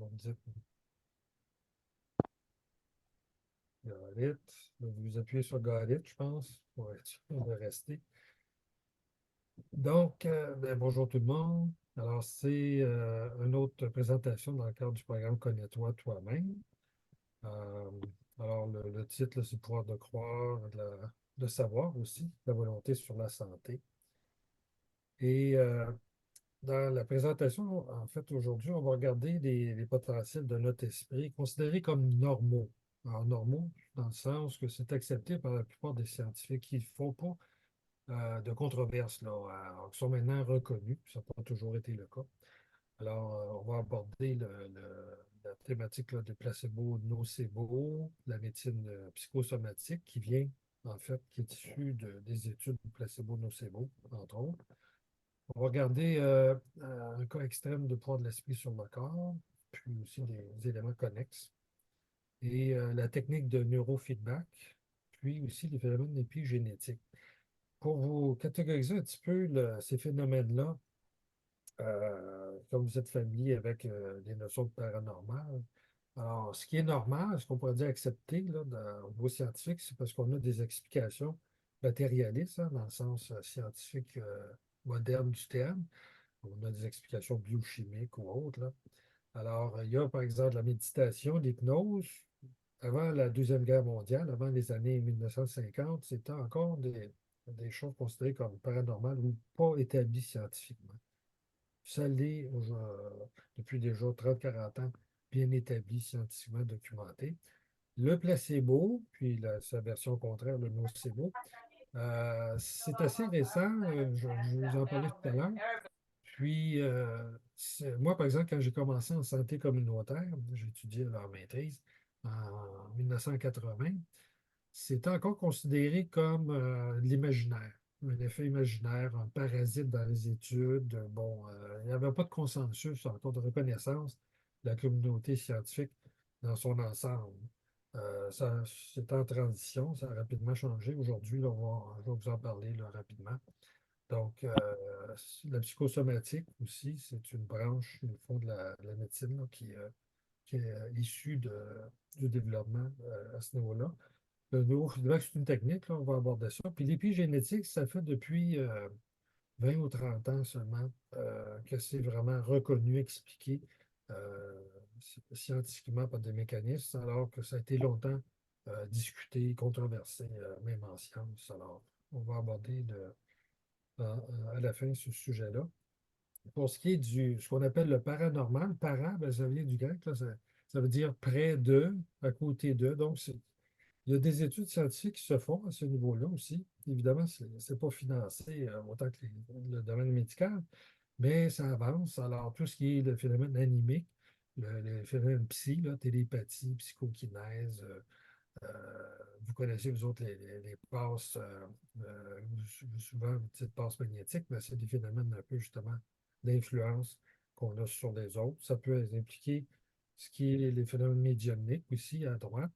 vous me dites Got it. Vous appuyez sur Got it, je pense, pour être sûr de rester. Donc, bonjour tout le monde. Alors, c'est une autre présentation dans le cadre du programme Connais-toi toi-même. Euh, alors, le titre, là, c'est pouvoir de croire, de savoir aussi, la volonté sur la santé. Et dans la présentation, en fait, aujourd'hui, on va regarder les potentiels de notre esprit considérés comme normaux. Alors, normaux, dans le sens que c'est accepté par la plupart des scientifiques. Il ne faut pas de controverses là, qui sont maintenant reconnues. Ça n'a pas toujours été le cas. Alors, on va aborder la thématique là, de placebo-nocebo, la médecine psychosomatique qui vient, en fait, qui est issue des études de placebo-nocebo, entre autres. On va regarder un cas extrême de poids de l'esprit sur le corps, puis aussi des éléments connexes, et la technique de neurofeedback, puis aussi les phénomènes épigénétiques. Pour vous catégoriser un petit peu ces phénomènes-là, comme vous êtes familier avec les notions de paranormal, alors ce qui est normal, ce qu'on pourrait dire accepté là, au niveau scientifique, c'est parce qu'on a des explications matérialistes, hein, dans le sens scientifique moderne du terme. On a des explications biochimiques ou autres, là. Alors, il y a par exemple la méditation, l'hypnose. Avant la Deuxième Guerre mondiale, avant les années 1950, c'était encore des choses considérées comme paranormales ou pas établies scientifiquement. Ça l'est depuis déjà 30-40 ans, bien établi, scientifiquement documenté. Le placebo, puis sa version contraire, le nocebo, c'est assez récent. Je vous en parlais tout à l'heure. Puis, moi, par exemple, quand j'ai commencé en santé communautaire, j'ai étudié leur maîtrise en 1980, c'était encore considéré comme de l'imaginaire, un effet imaginaire, un parasite dans les études. Bon, il n'y avait pas de consensus, encore de reconnaissance de la communauté scientifique dans son ensemble. C'est en transition, ça a rapidement changé. Aujourd'hui, là, je vais vous en parler là, rapidement. Donc, la psychosomatique aussi, c'est une branche, au fond, de la médecine là, qui est issue du développement à ce niveau-là. Le neurofeedback, c'est une technique, là, on va aborder ça. Puis l'épigénétique, ça fait depuis 20 ou 30 ans seulement que c'est vraiment reconnu, expliqué euh, scientifiquement par des mécanismes, alors que ça a été longtemps discuté, controversé, même en sciences. Alors, on va aborder à la fin ce sujet-là. Pour ce qui est ce qu'on appelle le paranormal, para, ben, ça vient du grec, là, ça veut dire près de, à côté de. Donc, il y a des études scientifiques qui se font à ce niveau-là aussi. Évidemment, ce n'est pas financé autant que le domaine médical, mais ça avance. Alors, tout ce qui est le phénomène animique, le phénomène psy, là, télépathie, psychokinèse, vous connaissez, vous autres, les passes, souvent, vous dites passes magnétiques, mais c'est des phénomènes un peu, justement, d'influence qu'on a sur les autres. Ça peut impliquer ce qui est les phénomènes médiumniques aussi, à droite.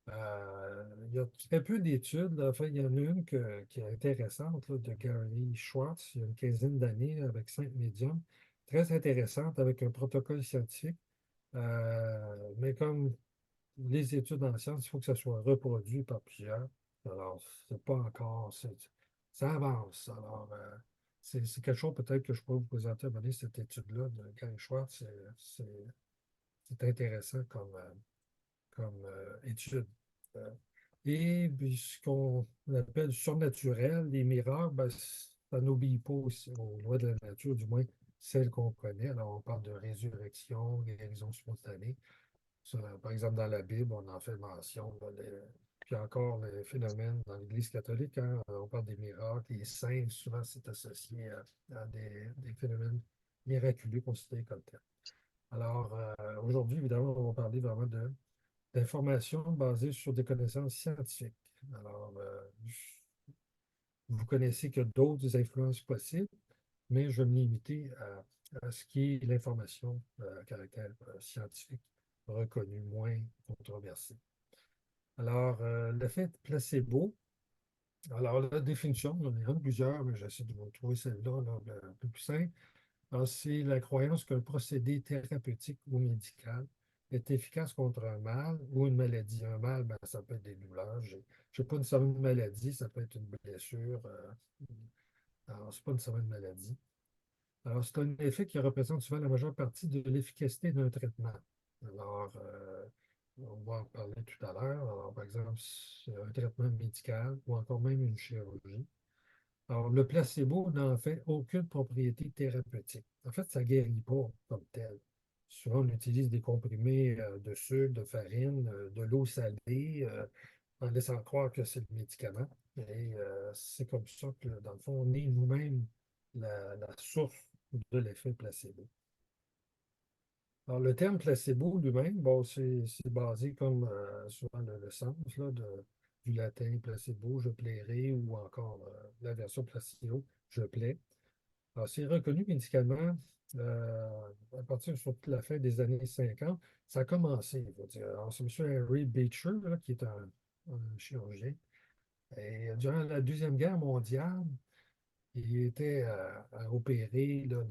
Il y a très peu d'études, là. Enfin, il y en a une qui est intéressante, là, de Gary Schwartz, il y a une quinzaine d'années, avec 5 médiums. Très intéressante, avec un protocole scientifique. Mais comme les études en sciences, il faut que ça soit reproduit par plusieurs. Alors, c'est pas encore. Ça avance. Alors, c'est quelque chose peut-être que je pourrais vous présenter à un moment donné, cette étude-là de Gary Schwartz. C'est intéressant comme étude. Euh, et puis, ce qu'on appelle surnaturel, les miracles, ben, ça n'obéit pas aux lois de la nature, du moins celles qu'on connaît. Alors, on parle de résurrection, guérison spontanée. Ça, par exemple, dans la Bible, on en fait mention. Là, puis encore, les phénomènes dans l'Église catholique, hein, on parle des miracles, les saints, souvent c'est associé à des phénomènes miraculeux considérés comme tels. Alors, aujourd'hui, évidemment, on va parler vraiment d'informations basées sur des connaissances scientifiques. Alors, vous connaissez que d'autres influences possibles, mais je vais me limiter à ce qui est l'information à caractère scientifique reconnue, moins controversée. Alors, l'effet placebo, alors la définition, il y en a plusieurs, mais j'essaie de vous trouver celle-là là, un peu plus simple. Alors, c'est la croyance qu'un procédé thérapeutique ou médical est efficace contre un mal ou une maladie. Un mal, ben, ça peut être des douleurs. Je n'ai pas nécessairement une maladie, ça peut être une blessure. Alors, ce n'est pas nécessairement une maladie. Alors, c'est un effet qui représente souvent la majeure partie de l'efficacité d'un traitement. Alors, on va en parler tout à l'heure. Alors, par exemple, c'est un traitement médical ou encore même une chirurgie. Alors, le placebo n'a en fait aucune propriété thérapeutique. En fait, ça ne guérit pas comme tel. Souvent, on utilise des comprimés de sucre, de farine, de l'eau salée, en laissant croire que c'est le médicament. Et c'est comme ça que, dans le fond, on est nous-mêmes la source de l'effet placebo. Alors, le terme placebo lui-même, bon, c'est basé comme souvent le sens là, du latin placebo, je plairai, ou encore la version placebo, je plais. Alors, c'est reconnu médicalement euh, à partir surtout de la fin des années 50. Ça a commencé, il faut dire. Alors, c'est M. Harry Beecher, là, qui est un chirurgien. Et durant la Deuxième Guerre mondiale, il était à opérer là,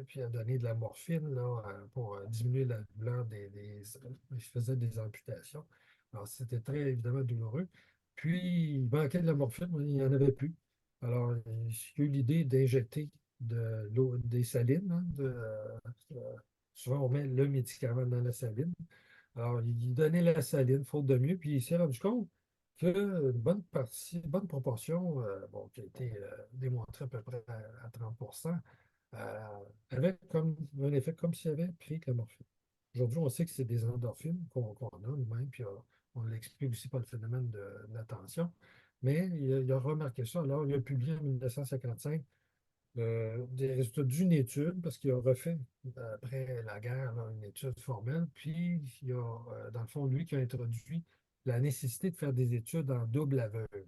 puis à donner de la morphine là, pour diminuer la douleur il faisait des amputations. Alors, c'était très évidemment douloureux. Puis, il manquait de la morphine, mais il n'y en avait plus. Alors, il a eu l'idée d'injecter de l'eau, des salines. Souvent, on met le médicament dans la saline. Alors, il donnait la saline, faute de mieux, puis il s'est rendu compte qu'une bonne partie, une bonne proportion, bon, qui a été démontrée à peu près à 30 euh, avait comme un effet comme s'il avait pris de la morphine. Aujourd'hui, on sait que c'est des endorphines qu'on a nous-mêmes, puis on l'explique aussi par le phénomène de l'attention. Mais il a remarqué ça. Alors, il a publié en 1955 des résultats d'une étude, parce qu'il a refait, après la guerre, là, une étude formelle, puis il y a, dans le fond, lui qui a introduit la nécessité de faire des études en double aveugle.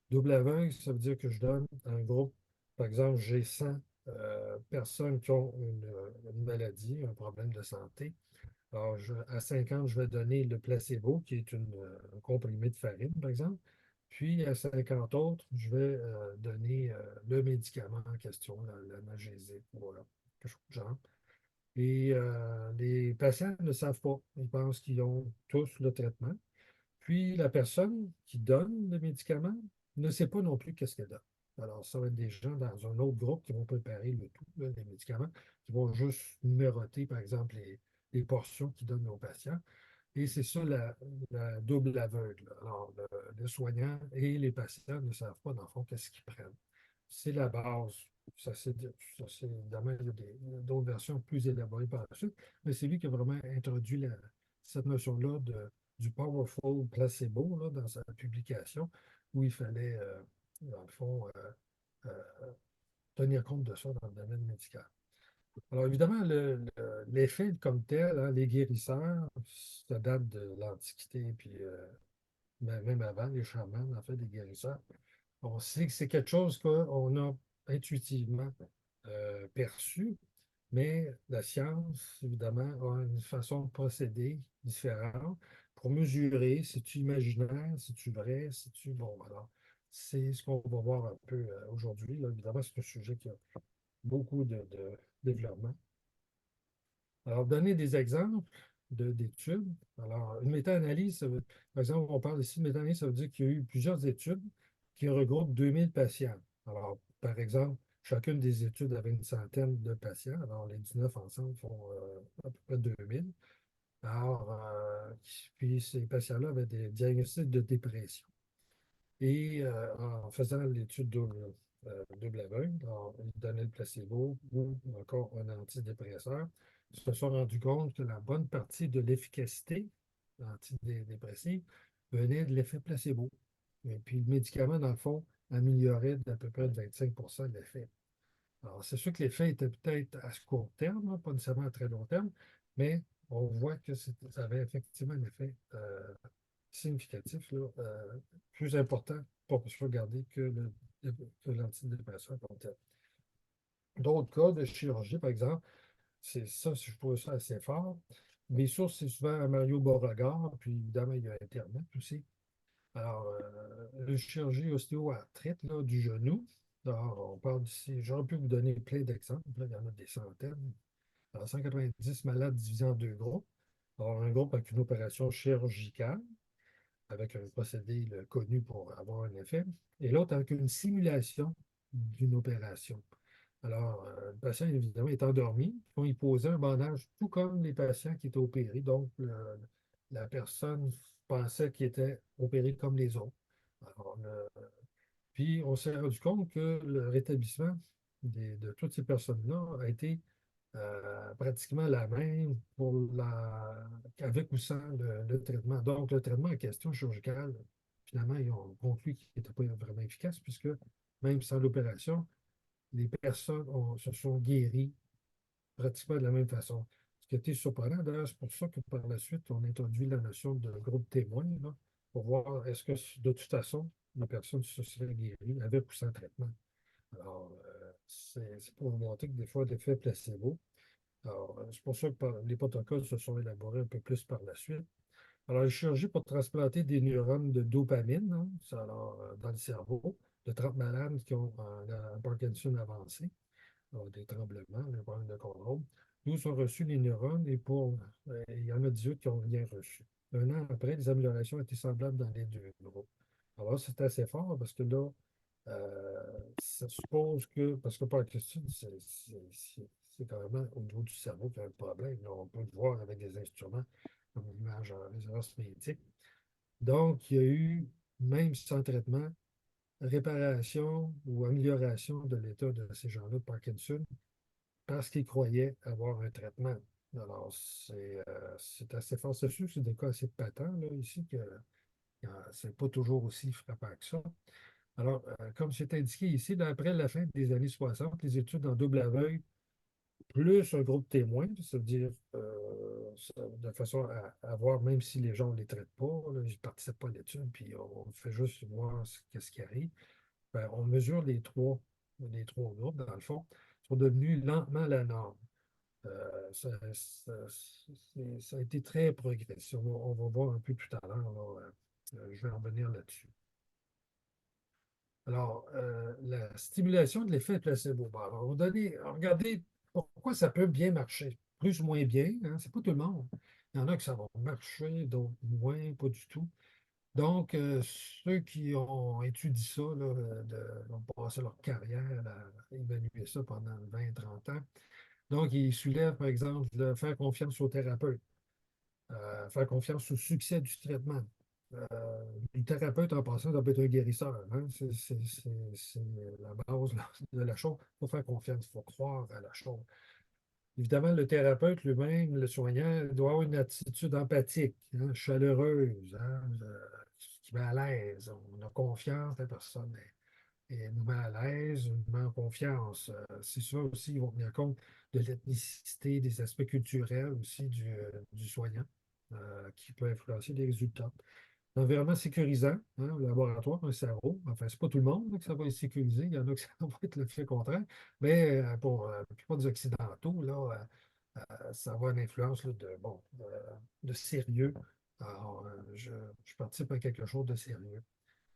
Double aveugle, ça veut dire que je donne un groupe, par exemple, j'ai 100 personnes qui ont une maladie, un problème de santé. Alors, à 50, je vais donner le placebo, qui est un comprimé de farine, par exemple. Puis, à 50 autres, je vais donner le médicament en question, l'analgésique, voilà, quelque chose de genre. Et les patients ne savent pas. Ils pensent qu'ils ont tous le traitement. Puis, la personne qui donne le médicament ne sait pas non plus qu'est-ce qu'elle donne. Alors, ça va être des gens dans un autre groupe qui vont préparer le tout, là, les médicaments, qui vont juste numéroter, par exemple, les portions qu'ils donnent aux patients. Et c'est ça la double aveugle. Alors, le soignant et les patients ne savent pas, dans le fond, qu'est-ce qu'ils prennent. C'est la base. Évidemment, il y a d'autres versions plus élaborées par la suite, mais c'est lui qui a vraiment introduit cette notion-là du powerful placebo là, dans sa publication, où il fallait, dans le fond, tenir compte de ça dans le domaine médical. Alors, évidemment, l'effet comme tel, hein, les guérisseurs, ça date de l'Antiquité, puis même avant, les chamans, en fait, des guérisseurs. On sait que c'est quelque chose qu'on a intuitivement perçu, mais la science, évidemment, a une façon de procéder différente pour mesurer si tu imaginaire, si tu vrai, si tu bon. Alors, c'est ce qu'on va voir un peu aujourd'hui. Là. Évidemment, c'est un sujet qui a beaucoup de développement. Alors, donner des exemples d'études. Alors, une méta-analyse, par exemple, on parle ici de méta-analyse, ça veut dire qu'il y a eu plusieurs études qui regroupent 2000 patients. Alors, par exemple, chacune des études avait une centaine de patients. Alors, les 19 ensemble font à peu près 2000. Alors, puis ces patients-là avaient des diagnostics de dépression. Et en faisant l'étude double aveugle, alors, ils donnaient le placebo ou encore un antidépresseur, ils se sont rendus compte que la bonne partie de l'efficacité antidépressive venait de l'effet placebo. Et puis le médicament, dans le fond, améliorait d'à peu près de 25 de l'effet. Alors, c'est sûr que l'effet était peut-être à court terme, là, pas nécessairement à très long terme, mais on voit que ça avait effectivement un effet significatif, là, plus important pour se regarder que l'antidépresseur comme tel. D'autres cas de chirurgie, par exemple, c'est ça, je trouve ça assez fort. Mes sources, c'est souvent Mario Beauregard, puis évidemment, il y a Internet aussi. Alors, le chirurgie ostéo-arthrite là, du genou. Alors, on parle d'ici, j'aurais pu vous donner plein d'exemples, là, il y en a des centaines. Alors, 190 malades divisés en deux groupes. Alors, un groupe avec une opération chirurgicale, avec un procédé là, connu pour avoir un effet, et l'autre avec une simulation d'une opération. Alors, le patient, évidemment, est endormi. On y posait un bandage, tout comme les patients qui étaient opérés. Donc, la personne pensait qu'il était opéré comme les autres. Alors, puis, on s'est rendu compte que le rétablissement de toutes ces personnes-là a été pratiquement la même avec ou sans le traitement. Donc, le traitement en question chirurgical, finalement, ils ont conclu qu'il n'était pas vraiment efficace, puisque même sans l'opération, les personnes se sont guéries pratiquement de la même façon. Ce qui était surprenant, d'ailleurs, c'est pour ça que par la suite, on a introduit la notion de groupe témoin, là, pour voir est-ce que de toute façon, les personnes se seraient guéries avec ou sans traitement. Alors, c'est pour vous montrer que des fois, l'effet placebo. Alors, c'est pour ça que les protocoles se sont élaborés un peu plus par la suite. Alors, la chirurgie pour transplanter des neurones de dopamine, hein, ça, alors, dans le cerveau de 30 malades qui ont un Parkinson avancé, alors, des tremblements, des problèmes de contrôle. 12 ont reçu les neurones et il y en a 18 qui n'ont rien reçu. Un an après, les améliorations étaient semblables dans les deux groupes. Alors, c'est assez fort parce que là, ça suppose que, parce que Parkinson, c'est carrément au niveau du cerveau qu'il y a un problème. Là, on peut le voir avec des instruments comme l'image en résonance magnétique. Donc, il y a eu, même sans traitement, réparation ou amélioration de l'état de ces gens-là de Parkinson parce qu'ils croyaient avoir un traitement. Alors, c'est assez fort. C'est sûr que c'est des cas assez patents là, ici, que c'est pas toujours aussi frappant que ça. Alors, comme c'est indiqué ici, après la fin des années 60, les études en double aveugle, plus un groupe témoin, c'est-à-dire de façon à voir, même si les gens ne les traitent pas, là, ils ne participent pas à l'étude, puis on fait juste voir ce qui arrive. Ben, on mesure les trois groupes, dans le fond, sont devenus lentement la norme. Ça a été très progressif. On va voir un peu tout à l'heure. Là, je vais revenir là-dessus. Alors, la stimulation de l'effet placebo. Bon, alors, regardez pourquoi ça peut bien marcher. Plus ou moins bien, hein, c'est pas tout le monde. Il y en a que ça va marcher, d'autres moins, pas du tout. Donc, ceux qui ont étudié ça, là, ont passé leur carrière à évaluer ça pendant 20, 30 ans. Donc, ils soulèvent, par exemple, de faire confiance au thérapeute, faire confiance au succès du traitement. Le thérapeute, en passant, doit être un guérisseur, hein. C'est la base là, de la chose. Il faut faire confiance, il faut croire à la chose. Évidemment, le thérapeute lui-même, le soignant, doit avoir une attitude empathique, hein, chaleureuse, hein, qui met à l'aise. On a confiance, la personne nous met à l'aise, nous met en confiance. C'est ça aussi, ils vont tenir compte de l'ethnicité, des aspects culturels aussi du soignant, qui peut influencer les résultats. L'environnement sécurisant, hein, le laboratoire, un cerveau. Enfin, c'est pas tout le monde là, que ça va être sécurisé. Il y en a que ça va être le fait contraire. Mais pour la plupart des Occidentaux, là, ça va avoir une influence là, de sérieux. Alors, je participe à quelque chose de sérieux,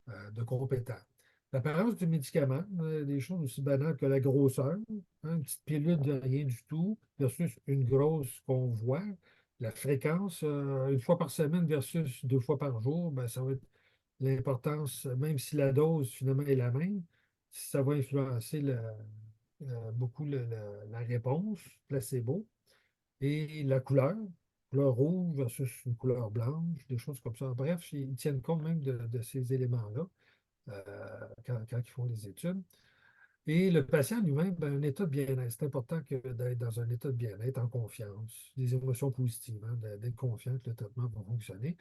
de compétent. L'apparence du médicament, des choses aussi banales que la grosseur, hein, une petite pilule de rien du tout, versus une grosse qu'on voit. La fréquence, une fois par semaine versus 2 fois par jour, ben, ça va être l'importance, même si la dose finalement est la même, ça va influencer beaucoup la réponse, placebo, et la couleur rouge versus une couleur blanche, des choses comme ça. Bref, ils tiennent compte même de ces éléments-là quand ils font les études. Et le patient lui-même, ben, un état de bien-être. C'est important d'être dans un état de bien-être, en confiance, des émotions positives, hein, d'être confiant que le traitement va fonctionner.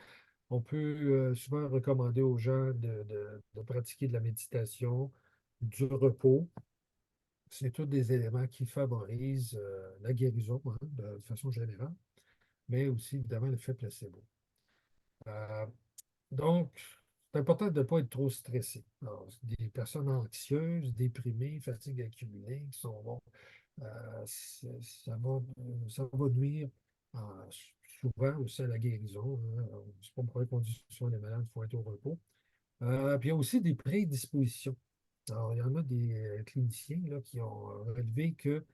On peut souvent recommander aux gens de pratiquer de la méditation, du repos. C'est tous des éléments qui favorisent la guérison, hein, de façon générale, mais aussi évidemment l'effet placebo. Euh, Donc, c'est important de ne pas être trop stressé. Alors, des personnes anxieuses, déprimées, fatigue accumulée, qui sont bon, ça va nuire euh, souvent aussi à la guérison, hein. C'est pas pour rien qu'on dit souvent les malades, il faut être au repos. Puis il y a aussi des prédispositions. Alors, il y en a des cliniciens là, qui ont relevé que,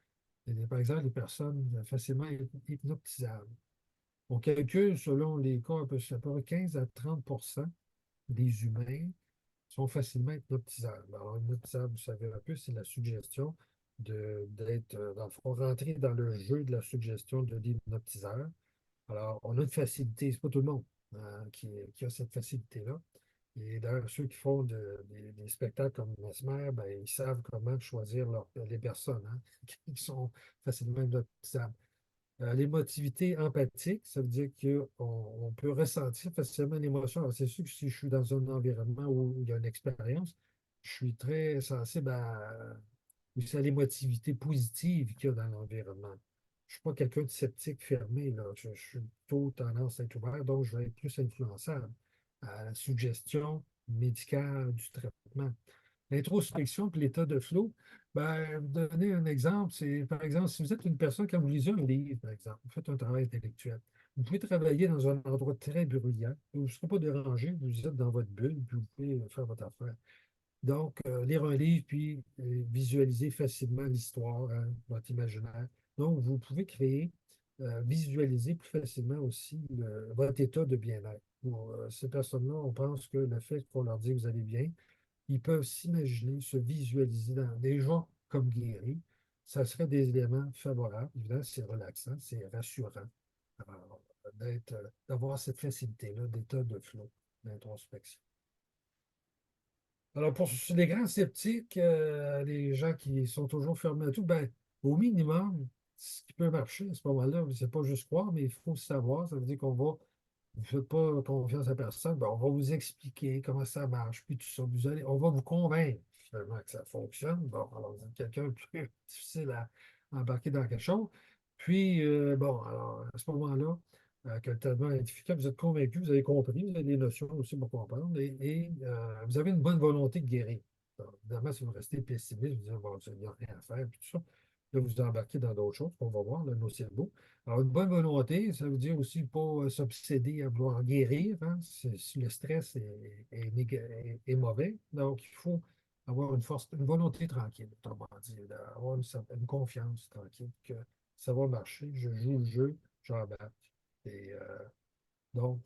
par exemple, les personnes facilement hypnotisables. On calcule, selon les cas, à peu près 15 à 30 des humains sont facilement hypnotisables. Alors, hypnotisable, vous savez un peu, c'est la suggestion d'être, dans le fond, rentrer dans le jeu de la suggestion de l'hypnotiseur. Alors, on a une facilité, c'est pas tout le monde qui a cette facilité-là. Et d'ailleurs, ceux qui font des spectacles comme Mesmer, ben, ils savent comment choisir les personnes hein, qui sont facilement hypnotisables. L'émotivité empathique, ça veut dire qu'on peut ressentir facilement l'émotion. Alors, c'est sûr que si je suis dans un environnement où il y a une expérience, je suis très sensible aussi à l'émotivité positive qu'il y a dans l'environnement. Je ne suis pas quelqu'un de sceptique, fermé, là. Je suis plutôt tendance à être ouvert, donc je vais être plus influençable à la suggestion médicale du traitement. L'introspection puis l'état de flow, ben, vous donner un exemple, c'est par exemple, si vous êtes une personne, quand vous lisez un livre, par exemple, vous faites un travail intellectuel, vous pouvez travailler dans un endroit très bruyant, vous ne serez pas dérangé, vous êtes dans votre bulle, puis vous pouvez faire votre affaire. Donc, lire un livre, puis visualiser facilement l'histoire, hein, votre imaginaire. Donc, vous pouvez créer, visualiser plus facilement aussi votre état de bien-être. Pour ces personnes-là, on pense que le fait qu'on leur dit que vous allez bien, ils peuvent s'imaginer, se visualiser dans des gens comme guéris. Ça serait des éléments favorables. Évidemment, c'est relaxant, c'est rassurant. Alors, d'avoir cette facilité-là d'état de flow, d'introspection. Alors, pour les grands sceptiques, les gens qui sont toujours fermés à tout, ben, au minimum, ce qui peut marcher à ce moment-là, c'est pas juste croire, mais il faut savoir. Ça veut dire qu'on va vous ne faites pas confiance à personne, ben, on va vous expliquer comment ça marche, puis tout ça. On va vous convaincre finalement que ça fonctionne. Bon, alors vous êtes quelqu'un de plus difficile à embarquer dans quelque chose. Puis, bon, alors à ce moment-là, que le traitement est efficace, vous êtes convaincu, vous avez compris, vous avez des notions aussi pour comprendre, et vous avez une bonne volonté de guérir. Alors, évidemment, si vous restez pessimiste, vous dites, bon, il n'y a rien à faire, puis tout ça. Là, vous embarquez dans d'autres choses qu'on va voir, le nocebo. Alors, une bonne volonté, ça veut dire aussi pas s'obséder à vouloir guérir. Hein. Si le stress est mauvais, donc il faut avoir une volonté tranquille, autrement dit, avoir une confiance tranquille que ça va marcher. Je joue le jeu, j'embarque. Et donc,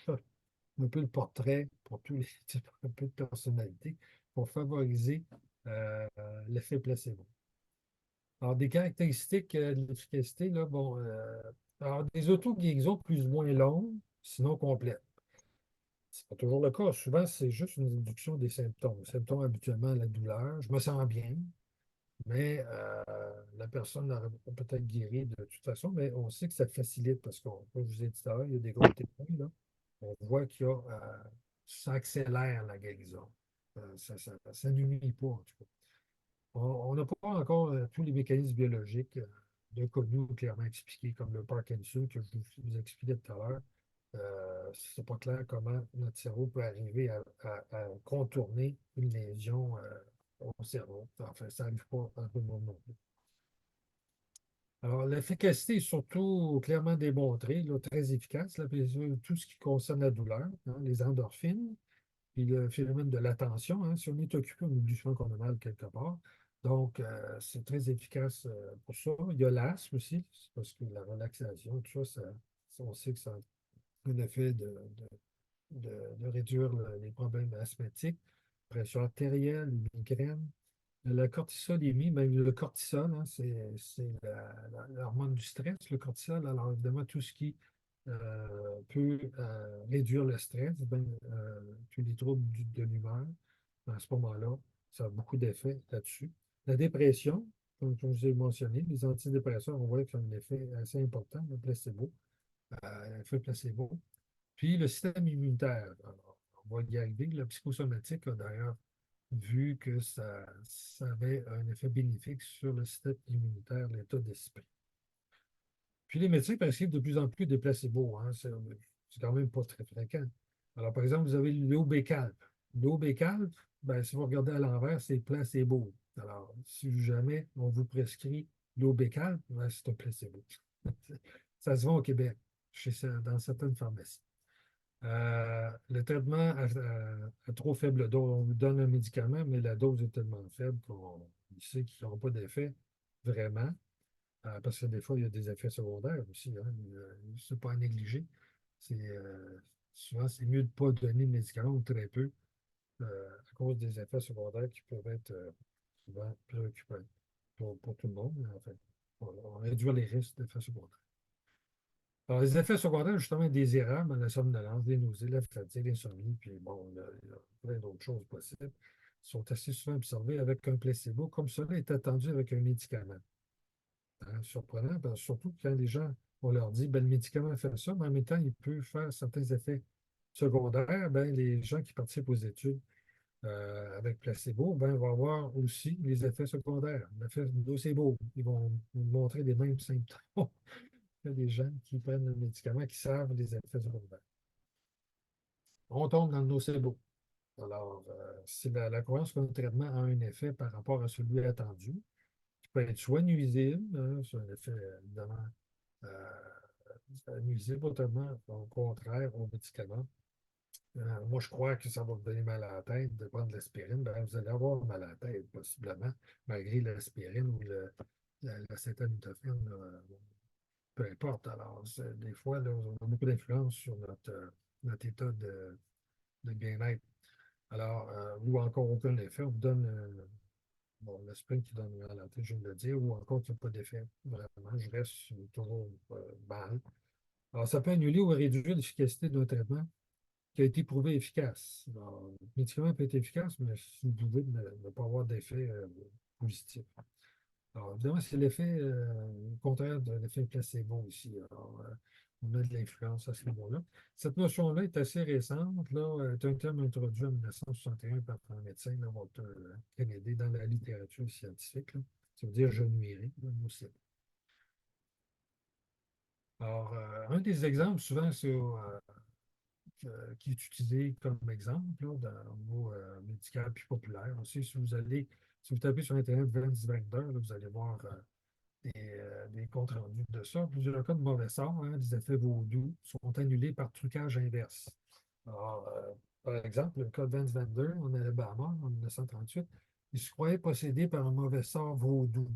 un peu le portrait pour tous les types un peu de personnalité pour favoriser euh, l'effet placebo. Alors, des caractéristiques de l'efficacité, là, bon, alors des auto-guérisons plus ou moins longues, sinon complètes. C'est pas toujours le cas. Souvent, c'est juste une réduction des symptômes. Les symptômes, habituellement, la douleur. Je me sens bien, mais la personne aurait peut-être guéri de toute façon, mais on sait que ça facilite parce qu'on, comme je vous ai dit tout à l'heure, il y a des groupes témoins, là. On voit qu'il y a, ça accélère la guérison. Ça nuit pas, en tout cas. On n'a pas encore tous les mécanismes biologiques de connus ou clairement expliqués, comme le Parkinson que je vous expliquais tout à l'heure. C'est pas clair comment notre cerveau peut arriver à contourner une lésion au cerveau. Enfin, ça n'arrive pas à tout le monde non plus. Alors, l'efficacité est surtout clairement démontrée, là, très efficace, là, puis, tout ce qui concerne la douleur, hein, les endorphines, puis le phénomène de l'attention, hein, si on est occupé, on oublie souvent qu'on a mal quelque part. Donc, c'est très efficace pour ça. Il y a l'asthme aussi, c'est parce que la relaxation, tout ça, on sait que ça a un effet de réduire les problèmes asthmatiques, pression artérielle, les migraines. La cortisolémie, même le cortisol, hein, c'est l'hormone du stress, le cortisol. Alors, évidemment, tout ce qui peut réduire le stress, ben, tous les troubles de l'humeur, à ce moment-là, ça a beaucoup d'effets là-dessus. La dépression, comme je l'ai mentionné, les antidépresseurs, on voit qu'ils ont un effet assez important, le placebo, effet placebo. Puis le système immunitaire, alors, on va y arriver. Le psychosomatique a d'ailleurs vu que ça avait un effet bénéfique sur le système immunitaire, l'état d'esprit. Puis les médecins prescrivent de plus en plus des placebos. Hein, c'est quand même pas très fréquent. Alors, par exemple, vous avez l'Obécalp. L'Obécalp, ben, si vous regardez à l'envers, c'est placebo. Alors, si jamais on vous prescrit l'Obécalp, ben, c'est un placebo. Ça se vend au Québec, dans certaines pharmacies. Le traitement à trop faible dose, on vous donne un médicament, mais la dose est tellement faible qu'on sait qu'il n'aura pas d'effet vraiment, parce que des fois, il y a des effets secondaires aussi. Hein, c'est pas à négliger. Souvent, c'est mieux de ne pas donner de médicaments ou très peu à cause des effets secondaires qui peuvent être souvent préoccupants pour tout le monde, en fait. On réduire les risques d'effets secondaires. Alors, les effets secondaires, justement, indésirables, la somnolence, des nausées, la fatigue, l'insomnie, puis bon, il y a plein d'autres choses possibles, sont assez souvent observés avec un placebo, comme cela est attendu avec un médicament. Hein, surprenant, parce que surtout quand les gens, on leur dit, ben, le médicament fait ça, mais en même temps, il peut faire certains effets secondaires, ben, les gens qui participent aux études avec placebo, ben, vont avoir aussi les effets secondaires, l'effet nocebo. Ils vont nous montrer les mêmes symptômes. Il y a des gens qui prennent le médicament qui savent les effets secondaires. On tombe dans le nocebo. Alors, si la croyance qu'un traitement a un effet par rapport à celui attendu, qui peut être soit nuisible, hein, c'est un effet évidemment nuisible, autrement, au contraire, au médicament. Moi, je crois que ça va vous donner mal à la tête de prendre l'aspirine. Ben, vous allez avoir mal à la tête, possiblement, malgré l'aspirine ou l'acétaminophène, peu importe. Alors, des fois, là, on a beaucoup d'influence sur notre état de bien-être. Alors, ou encore aucun effet, on vous donne bon, l'aspirine qui donne mal à la tête, je viens de le dire, ou encore qui n'a pas d'effet. Vraiment, je reste toujours mal. Alors, ça peut annuler ou réduire l'efficacité d'un traitement qui a été prouvé efficace. Alors, le médicament peut être efficace, mais vous pouvez ne pas avoir d'effet positif. Alors, évidemment, c'est l'effet contraire de l'effet placebo ici. Alors, on a de l'influence à ce niveau-là. Cette notion-là est assez récente. Là, est un terme introduit en 1961 par un médecin, là, Walter Kennedy, dans la littérature scientifique. Là. Ça veut dire je nuirai, là, aussi. Alors, un des exemples, souvent, qui est utilisé comme exemple là, dans, au niveau médical puis populaire aussi, si vous tapez sur Internet Vance Wagner, là, vous allez voir des comptes rendus de ça. Plusieurs cas de mauvais sort, hein, des effets vaudous, sont annulés par trucage inverse. Alors, par exemple, le cas de Vance Vander en Alabama en 1938, il se croyait possédé par un mauvais sort vaudou.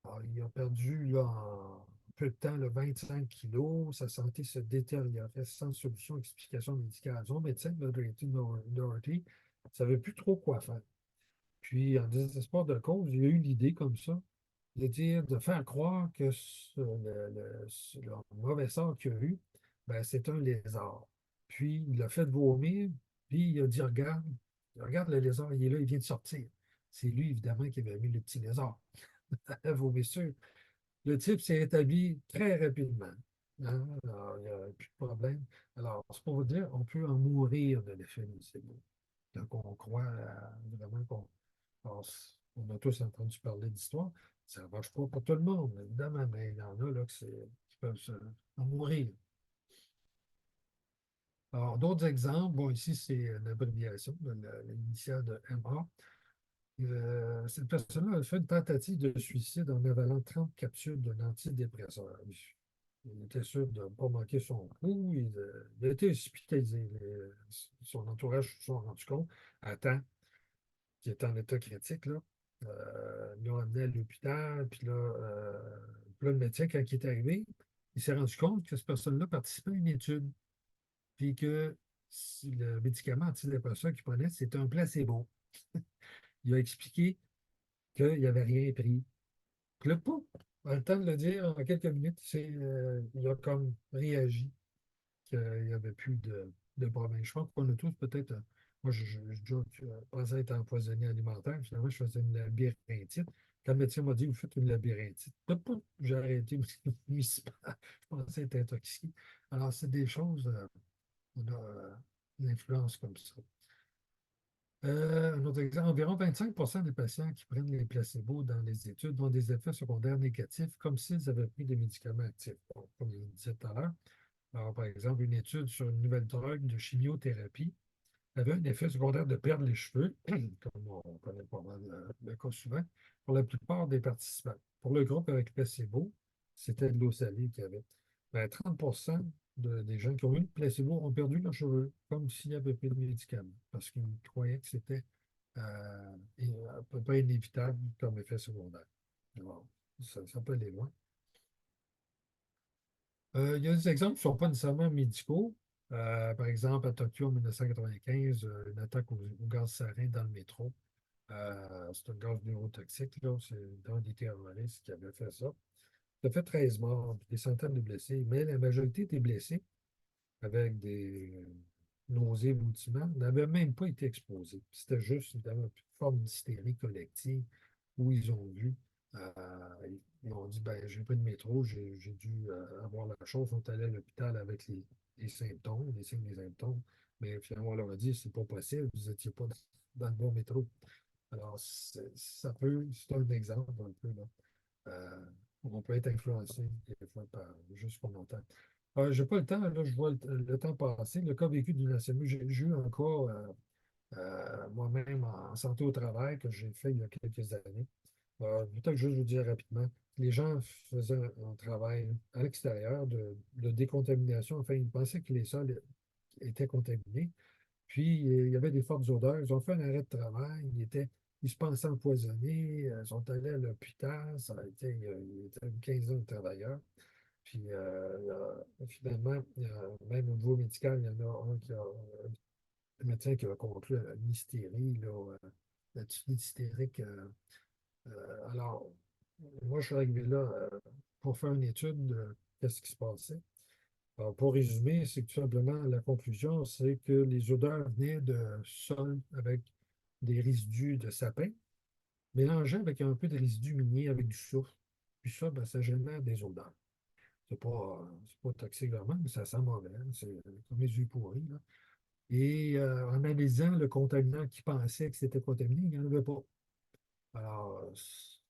Alors, il a perdu là, en peu de temps 25 kilos, sa santé se détériorait sans solution, explication médicale. Son médecin, le Doherty, ne savait plus trop quoi faire. Puis, en désespoir de cause, il a eu l'idée comme ça de dire, de faire croire que le mauvais sort qu'il a eu, ben, c'est un lézard. Puis il l'a fait vomir, puis il a dit, regarde le lézard, il est là, il vient de sortir. C'est lui, évidemment, qui avait mis le petit lézard. Vomissure. Le type s'est établi très rapidement. Hein. Alors, il n'y a plus de problème. Alors, c'est pour vous dire, on peut en mourir de l'effet nocebo. Donc, on croit vraiment qu'on on a tous entendu parler d'histoire. Ça ne marche pas pour tout le monde, évidemment, mais il y en a là, qui peuvent en mourir. Alors, d'autres exemples, bon, ici, c'est l'abréviation, l'initiale de MA. Cette personne-là a fait une tentative de suicide en avalant 30 capsules d'un antidépresseur. Il était sûr de ne pas manquer son coup. Il a été hospitalisé. Son entourage se sont rendu compte à temps qu'il était en état critique. Là. Ils l'ont amené à l'hôpital. Puis là, le médecin, quand il est arrivé, il s'est rendu compte que cette personne-là participait à une étude. Puis que le médicament antidépresseur qu'il prenait, c'était un placebo. Il a expliqué qu'il n'avait rien pris. Puis là, pouf, en le temps de le dire, en quelques minutes, il a comme réagi qu'il n'y avait plus de problème. Je pense qu'on a tous peut-être. Moi, j'ai déjà pensé être empoisonné alimentaire. Finalement, je faisais une labyrinthite. Quand le médecin m'a dit, vous faites une labyrinthite, là, pouf, j'ai arrêté. Je pensais être intoxiqué. Alors, c'est des choses, on a une influence comme ça. Un autre exemple, environ 25% des patients qui prennent les placebos dans les études ont des effets secondaires négatifs, comme s'ils avaient pris des médicaments actifs. Bon, comme je le disais tout à l'heure. Alors, par exemple, une étude sur une nouvelle drogue de chimiothérapie avait un effet secondaire de perdre les cheveux, comme on connaît pas mal le cas souvent, pour la plupart des participants. Pour le groupe avec placebo, c'était de l'eau salée qu'il y avait. Ben, 30% des gens qui ont eu le placebo ont perdu leurs cheveux, comme s'il n'y avait pas de médicaments, parce qu'ils croyaient que c'était à peu près inévitable comme effet secondaire. Alors, ça peut aller loin. Il y a des exemples qui ne sont pas nécessairement médicaux. Par exemple, à Tokyo en 1995, une attaque au gaz sarin dans le métro. C'est un gaz neurotoxique, là. C'est un des terroristes qui avait fait ça. Ça fait 13 morts, puis des centaines de blessés, mais la majorité des blessés, avec des nausées, boutiments, n'avaient même pas été exposés. C'était juste évidemment, une forme d'hystérie collective où ils ont vu, ils ont dit, ben, j'ai pris le métro, j'ai dû avoir la chose. On est allé à l'hôpital avec les symptômes, les signes des symptômes, mais finalement, on leur a dit, c'est pas possible, vous n'étiez pas dans le bon métro. Alors, ça peut, c'est un exemple un peu, là. Euh, on peut être influencé des fois par juste ce qu'on entend. Je n'ai pas le temps, là, je vois le temps passer. Le cas vécu d'une ACMU, j'ai eu un cas moi-même en santé au travail que j'ai fait il y a quelques années. Peut-être juste vous dire rapidement, les gens faisaient un travail à l'extérieur de décontamination. Enfin, ils pensaient que les sols étaient contaminés. Puis, il y avait des fortes odeurs. Ils ont fait un arrêt de travail. Ils se pensaient empoisonnés. Ils sont allés à l'hôpital. Ça a été, il était une quinzaine de travailleurs. Puis, finalement, même au niveau médical, il y en a un médecin qui a conclu à une hystérie, là, la tunnite hystérique. Alors, moi, je suis arrivé là pour faire une étude de qu'est-ce qui se passait. Alors, pour résumer, c'est que tout simplement la conclusion, c'est que les odeurs venaient de sol avec des résidus de sapin, mélangés avec un peu de résidus miniers avec du soufre. Puis ça, ben, ça génère des odeurs. C'est pas toxique vraiment, mais ça sent mauvais, hein. C'est comme les yeux pourris, là. Et en analysant le contaminant qui pensait que c'était contaminé, il n'y en avait pas. Alors,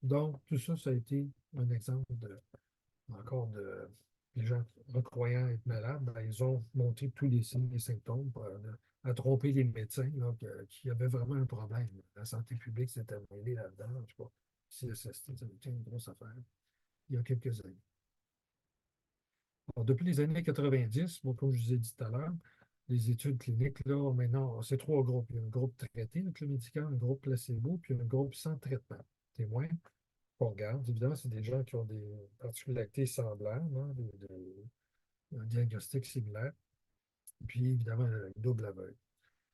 donc, tout ça, ça a été un exemple encore de les gens recroyant être malades, ben, ils ont montré tous les signes et symptômes pour, à tromper les médecins là, qui avaient vraiment un problème. La santé publique s'était mêlée là-dedans. En tout cas, CSST, ça a été une grosse affaire il y a quelques années. Alors, depuis les années 90, bon, comme je vous ai dit tout à l'heure, les études cliniques, là, maintenant, c'est trois groupes. Il y a un groupe traité avec le médicament, un groupe placebo, puis un groupe sans traitement. Témoins qu'on regarde. Évidemment, c'est des gens qui ont des particularités semblables, hein, un diagnostic similaire, puis évidemment, une double aveugle.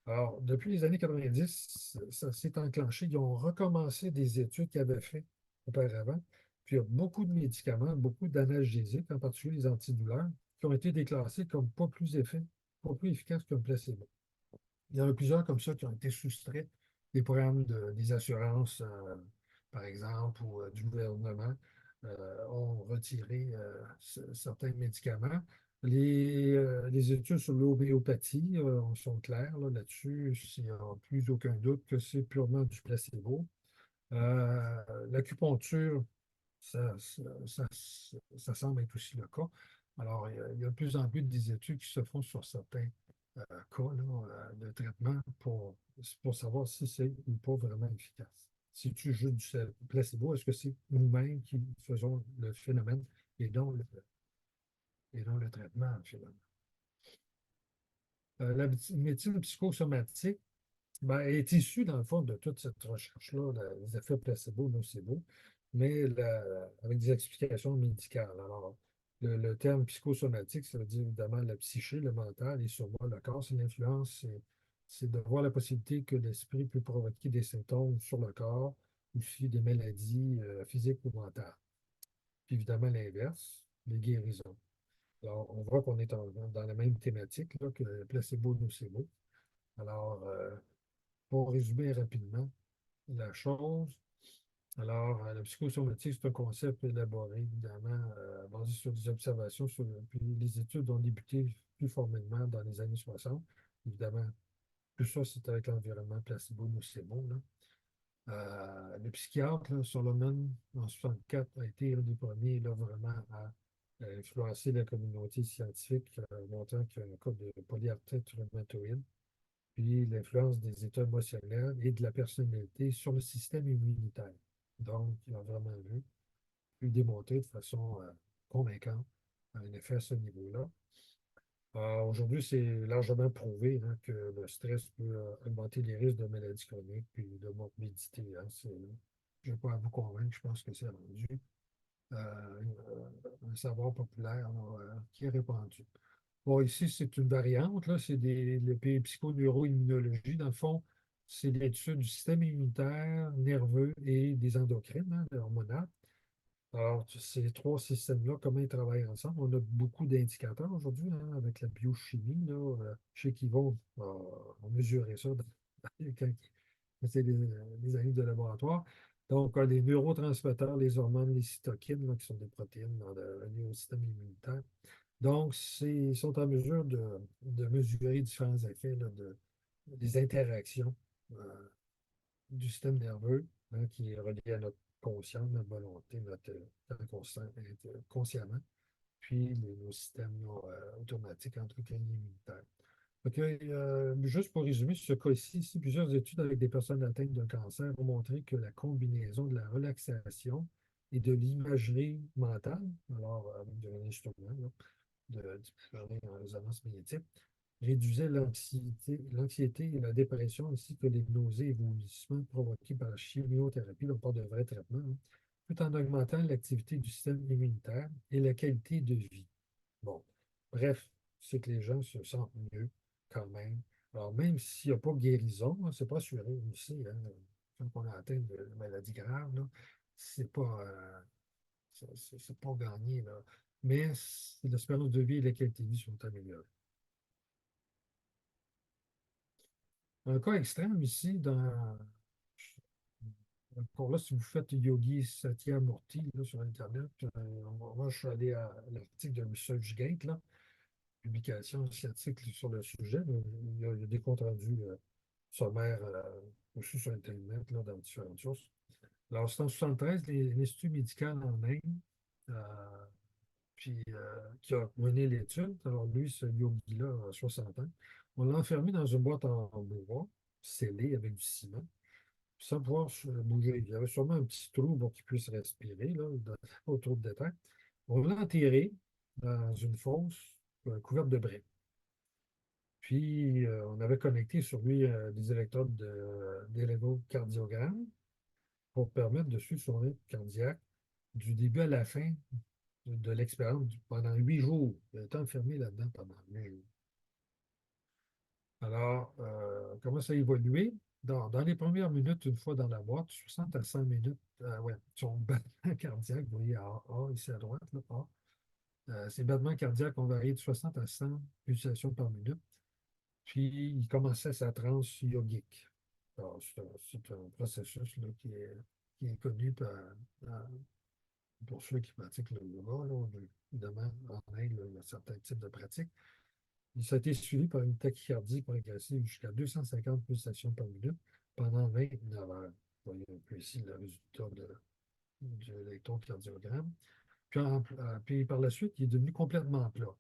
Alors, depuis les années 90, ça s'est enclenché. Ils ont recommencé des études qu'ils avaient faites auparavant. Puis il y a beaucoup de médicaments, beaucoup d'analgésiques, en particulier les antidouleurs, qui ont été déclassés comme pas plus efficaces qu'un placebo. Il y en a plusieurs comme ça qui ont été soustraits des programmes des assurances, par exemple, ou du gouvernement, ont retiré certains médicaments. Les études sur l'homéopathie sont claires là-dessus. Il n'y a plus aucun doute que c'est purement du placebo. L'acupuncture, ça, ça, ça- ça semble être aussi le cas. Alors, il y a de plus en plus des études qui se font sur certains cas là, de traitement pour savoir si c'est ou pas vraiment efficace. Si tu juste du placebo, est-ce que c'est nous-mêmes qui faisons le phénomène et non le traitement, finalement? La médecine psychosomatique ben, est issue, dans le fond, de toute cette recherche-là, des effets placebo, nocebo, mais avec des explications médicales. Alors, le terme psychosomatique, ça veut dire évidemment la psyché, le mental, et sur moi, le corps, c'est l'influence, c'est de voir la possibilité que l'esprit peut provoquer des symptômes sur le corps, aussi des maladies physiques ou mentales. Puis évidemment, l'inverse, les guérisons. Alors, on voit qu'on est dans la même thématique là, que le placebo-nocebo. Alors, pour résumer rapidement la chose, alors la psychosomatique, c'est un concept élaboré, évidemment, basé sur des observations, puis les études ont débuté plus formellement dans les années 60. Évidemment, tout ça, c'est avec l'environnement placebo-nocebo, là. Le psychiatre, là, Solomon, en 64, a été un des premiers là, vraiment à influencer la communauté scientifique, montrant qu'il y a un cas de polyarthrite rhumatoïde, puis l'influence des états émotionnels et de la personnalité sur le système immunitaire. Donc, il a vraiment pu démontrer de façon convaincante un effet à ce niveau-là. Aujourd'hui, c'est largement prouvé hein, que le stress peut augmenter les risques de maladies chroniques et de morbidité. Hein. Je ne vais pas à vous convaincre, je pense que c'est rendu un savoir populaire là, qui est répandu. Bon, ici, c'est une variante, là, c'est le psychoneuroimmunologie. Dans le fond, c'est l'étude du système immunitaire, nerveux et des endocrines, hein, hormonales. Alors, ces trois systèmes-là, comment ils travaillent ensemble? On a beaucoup d'indicateurs aujourd'hui hein, avec la biochimie. Là, je sais qu'ils vont mesurer ça quand c'est des années de laboratoire. Donc, les neurotransmetteurs, les hormones, les cytokines, là, qui sont des protéines liées au système immunitaire. Donc, ils sont en mesure de mesurer différents effets là, des interactions du système nerveux hein, qui est relié à notre conscience, notre volonté, notre consciemment, puis nos systèmes là, automatiques endocriniens immunitaires. Donc, juste pour résumer ce cas-ci, ici, plusieurs études avec des personnes atteintes de cancer ont montré que la combinaison de la relaxation et de l'imagerie mentale, alors avec un instrument, là, diffuser en résonance magnétique, réduisait l'anxiété et la dépression, ainsi que les nausées et vomissements provoqués par la chimiothérapie, donc pas de vrai traitement, hein, tout en augmentant l'activité du système immunitaire et la qualité de vie. Bon, bref, c'est que les gens se sentent mieux quand même. Alors, même s'il n'y a pas guérison, hein, c'est pas assuré aussi, hein, quand on a atteint de maladies graves, là, c'est pas, c'est pas gagné, là. Mais l'espérance de vie et la qualité de vie sont améliorées. Un cas extrême ici, encore là, si vous faites Yogi Satyamurti là, sur Internet, moi je suis allé à l'article de ResearchGate, là, publication scientifique sur le sujet. Il y a des comptes rendus sommaires aussi sur Internet, là, dans différentes sources. Alors, c'est en 73, l'Institut médical en Inde, euh, qui a mené l'étude. Alors, lui, ce yogi-là, a 60 ans, on l'a enfermé dans une boîte en bois, scellée avec du ciment, sans pouvoir bouger. Il y avait sûrement un petit trou pour qu'il puisse respirer, là, autour de terre. On l'a enterré dans une fosse couverte de briques. Puis, on avait connecté sur lui des électrodes d'électrocardiogramme pour permettre de suivre son rythme cardiaque du début à la fin de l'expérience pendant 8 jours. Il a été enfermé là-dedans pendant 8 jours. Alors, comment ça a évolué? Dans les premières minutes, une fois dans la boîte, 60 à 100 minutes, ouais, son battement cardiaque, vous voyez A, ici à droite, là, A. Ces battements cardiaques ont varié de 60 à 100 pulsations par minute. Puis, il commençait sa transe yogique. Alors, c'est un processus là, qui est connu pour ceux qui pratiquent le yoga. Là, évidemment, en Inde, là, il y a certains types de pratiques. Ça a été suivi par une tachycardie progressive jusqu'à 250 pulsations par minute pendant 29 heures. Vous voyez un peu ici le résultat de l'électrocardiogramme. Puis par la suite, il est devenu complètement plat.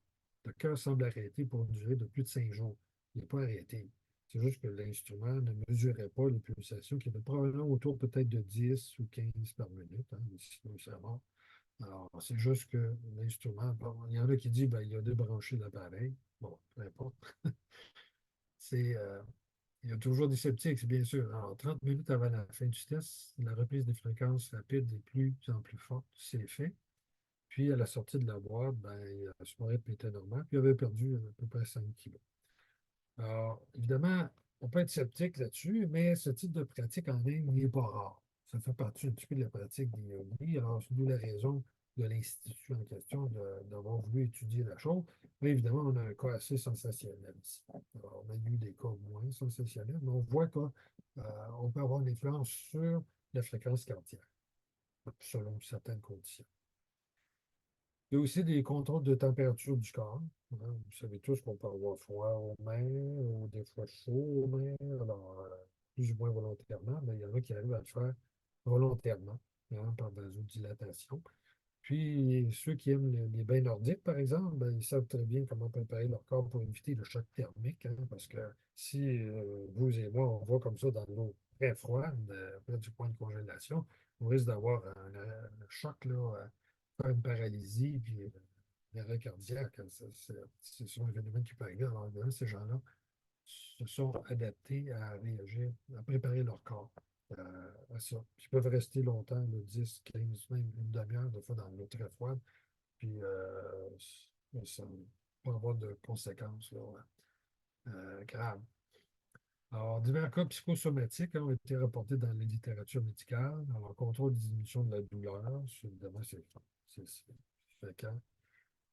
Le cœur semble arrêter pour une durée de plus de 5 jours. Il n'est pas arrêté. C'est juste que l'instrument ne mesurait pas les pulsations, qui étaient probablement autour peut-être de 10 ou 15 par minute. Hein, sinon, il serait mort. Alors, c'est juste que l'instrument, bon, il y en a qui disent ben, il a débranché l'appareil. Bon, peu importe. C'est, il y a toujours des sceptiques, c'est bien sûr. Alors, 30 minutes avant la fin du test, la reprise des fréquences rapides est plus en plus forte, c'est fait. Puis, à la sortie de la boîte, ben, son rythme était normal, puis il avait perdu à peu près 5 kilos. Alors, évidemment, on peut être sceptique là-dessus, mais ce type de pratique en ligne n'est pas rare. Ça fait partie un petit peu de la pratique des yogis. Alors, c'est d'où la raison de l'Institut en question d'avoir voulu étudier la chose. Mais évidemment, on a un cas assez sensationnel ici. Alors, on a eu des cas moins sensationnels, mais on voit qu'on peut avoir une influence sur la fréquence cardiaque, selon certaines conditions. Il y a aussi des contrôles de température du corps. Hein. Vous savez tous qu'on peut avoir froid aux mains ou des fois chaud aux mains, alors plus ou moins volontairement, mais il y en a qui arrivent à le faire volontairement hein, par vasodilatation. Puis ceux qui aiment les bains nordiques, par exemple, ben, ils savent très bien comment préparer leur corps pour éviter le choc thermique, hein, parce que si vous et moi, on va comme ça dans l'eau très froide, près du point de congélation, on risque d'avoir un choc là, faire une paralysie, puis l'arrêt cardiaque. Hein, c'est souvent un phénomène qui peut arriver. Alors, évidemment, ces gens-là se sont adaptés à réagir, à préparer leur corps à ça. Puis ils peuvent rester longtemps, là, 10, 15, même une demi-heure, des fois dans l'eau très froide. Puis ça peut avoir de conséquences là, graves. Alors, divers cas psychosomatiques ont été rapportés dans la littérature médicale. Alors, contrôle des diminution de la douleur, évidemment, c'est fréquent.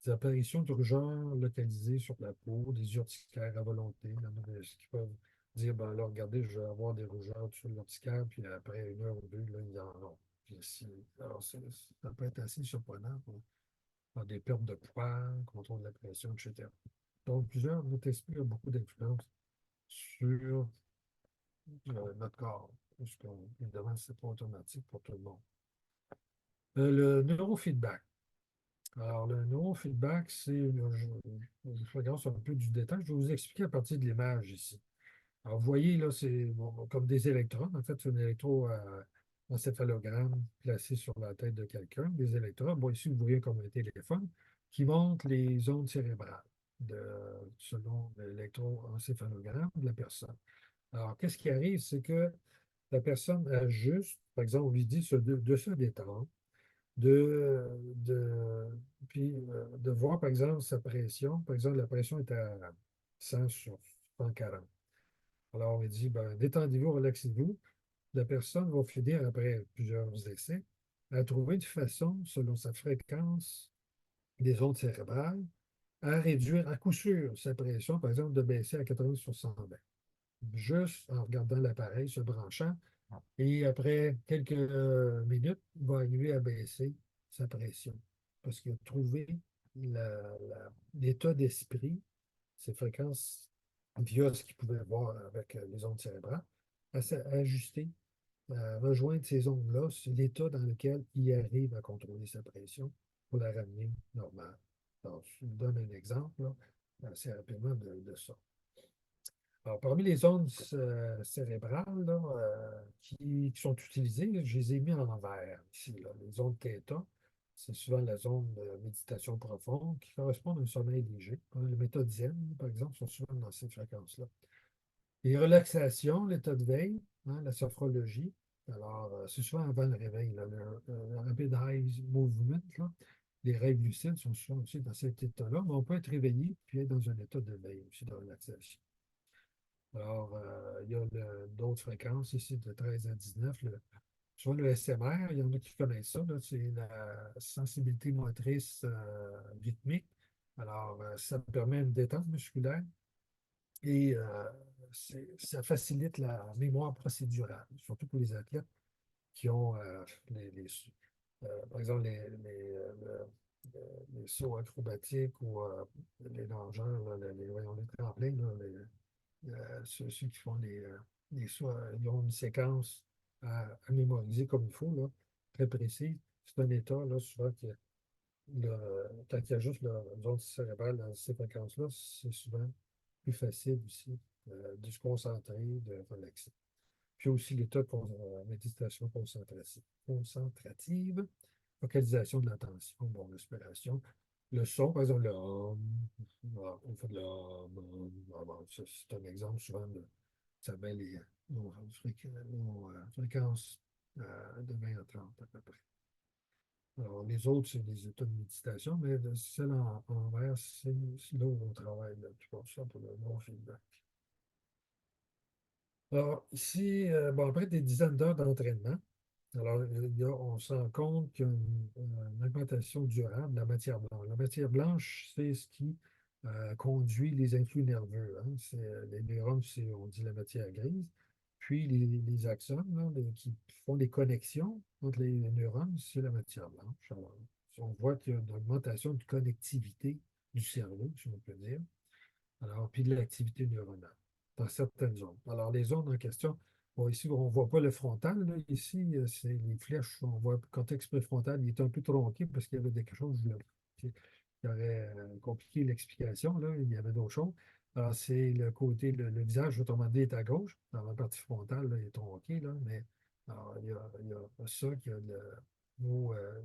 Des apparitions de rougeurs localisées sur la peau, des urticaires à volonté. Il y en a qui peuvent dire, ben là, regardez, je vais avoir des rougeurs sur l'urticaire, puis après une heure ou deux, là, ils en ont. Puis alors, ça peut être assez surprenant pour avoir des pertes de poids, contrôle de la pression, etc. Donc, notre esprit a beaucoup d'influence sur notre corps. Parce qu'évidemment, ce n'est pas automatique pour tout le monde. Le neurofeedback. Alors, le neurofeedback, je regarde un peu du détail. Je vais vous expliquer à partir de l'image ici. Alors, vous voyez, là, c'est bon, comme des électrodes. En fait, c'est un électroencéphalogramme placé sur la tête de quelqu'un. Des électrodes. Bon, ici, vous voyez comme un téléphone qui montre les ondes cérébrales selon l'électroencéphalogramme de la personne. Alors, qu'est-ce qui arrive? C'est que la personne ajuste, par exemple, on lui dit de se détendre, puis de voir, par exemple, sa pression. Par exemple, la pression est à 100 sur 140. Alors, on lui dit, ben, détendez-vous, relaxez-vous. La personne va finir, après plusieurs essais, à trouver une façon, selon sa fréquence des ondes cérébrales, à réduire à coup sûr sa pression, par exemple, de baisser à 80 sur 120. Juste en regardant l'appareil, se branchant, et après quelques minutes, il va arriver à baisser sa pression. Parce qu'il a trouvé l'état d'esprit, ses fréquences via ce qu'il pouvait voir avec les ondes cérébrales, à ajuster, à rejoindre ces ondes-là, c'est l'état dans lequel il arrive à contrôler sa pression pour la ramener normale. Alors, je vous donne un exemple là, assez rapidement de ça. Alors, parmi les zones cérébrales là, qui sont utilisées, je les ai mis en vert ici. Là. Les zones θ, c'est souvent la zone de méditation profonde qui correspond à un sommeil léger. Les méthodes zen, par exemple, sont souvent dans ces fréquences-là. Les relaxations, l'état de veille, hein, la sophrologie. Alors, c'est souvent avant le réveil, là, le rapid eye movement. Là. Les rêves lucides sont souvent aussi dans cet état-là, mais on peut être réveillé puis être dans un état de veille aussi, de relaxation. Alors, il y a d'autres fréquences ici de 13 à 19. Soit le SMR, il y en a qui connaissent ça, là, c'est la sensibilité motrice rythmique. Alors, ça permet une détente musculaire et ça facilite la mémoire procédurale, surtout pour les athlètes qui ont, par exemple, les sauts acrobatiques ou les nageurs, là, voyons, les tremplins, là, ceux qui font ils ont une séquence à mémoriser comme il faut, là, très précise. C'est un état, là, souvent, quand il y a juste la zone cérébrale dans ces fréquences-là, c'est souvent plus facile aussi de se concentrer, de relaxer. Puis aussi l'état de méditation concentrative, focalisation de l'attention, bon, respiration. Le son, par exemple, le hum, on fait de le bon, c'est un exemple souvent ça met nos fréquences de 20 à 30 à peu près. Alors, les autres, c'est des états de méditation, mais celle en vert, c'est là où on travaille le plus pour ça, pour le bon feedback. Alors, ici, bon, après des dizaines d'heures d'entraînement, alors, on se rend compte qu'il y a une augmentation durable de la matière blanche. La matière blanche, c'est ce qui conduit les influx nerveux. Hein. Les neurones, on dit la matière grise. Puis les axones, là, qui font les connexions entre les neurones, c'est la matière blanche. Alors, on voit qu'il y a une augmentation de connectivité du cerveau, si on peut dire. Alors, puis de l'activité neuronale dans certaines zones. Alors, les zones en question, bon, ici, on ne voit pas le frontal. Là. Ici, c'est les flèches. On voit le cortex préfrontal, il est un peu tronqué parce qu'il y avait quelque chose là, qui aurait compliqué l'explication. Là. Il y avait d'autres choses. Alors, c'est le côté, le visage, autrement dit, est à gauche. Dans la partie frontale, là, il est tronqué, là, mais alors, il y a ça qui a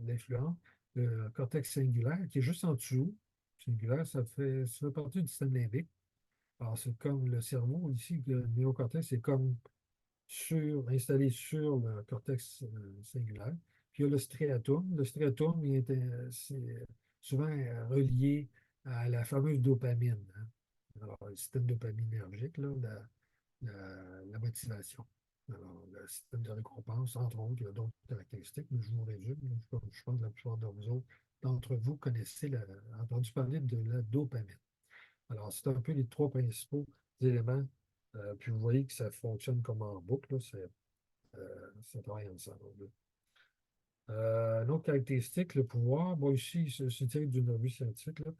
l'influence. Le cortex singulaire qui est juste en dessous, singulaire, ça fait partie du système limbique. Alors, c'est comme le cerveau ici, le néocortex, c'est comme installé sur le cortex singulaire. Puis il y a le striatum. Le striatum, c'est souvent relié à la fameuse dopamine, hein. Alors, le système dopaminergique, là, la motivation. Alors, le système de récompense, entre autres, il y a d'autres caractéristiques, mais je vous résume. Je pense que la plupart d'entre vous connaissez, entendu parler de la dopamine. Alors, c'est un peu les trois principaux éléments. Puis vous voyez que ça fonctionne comme en boucle, là, ça travaille ensemble. Une autre caractéristique, le pouvoir, bon, ici, c'est tiré d'une revue scientifique, là,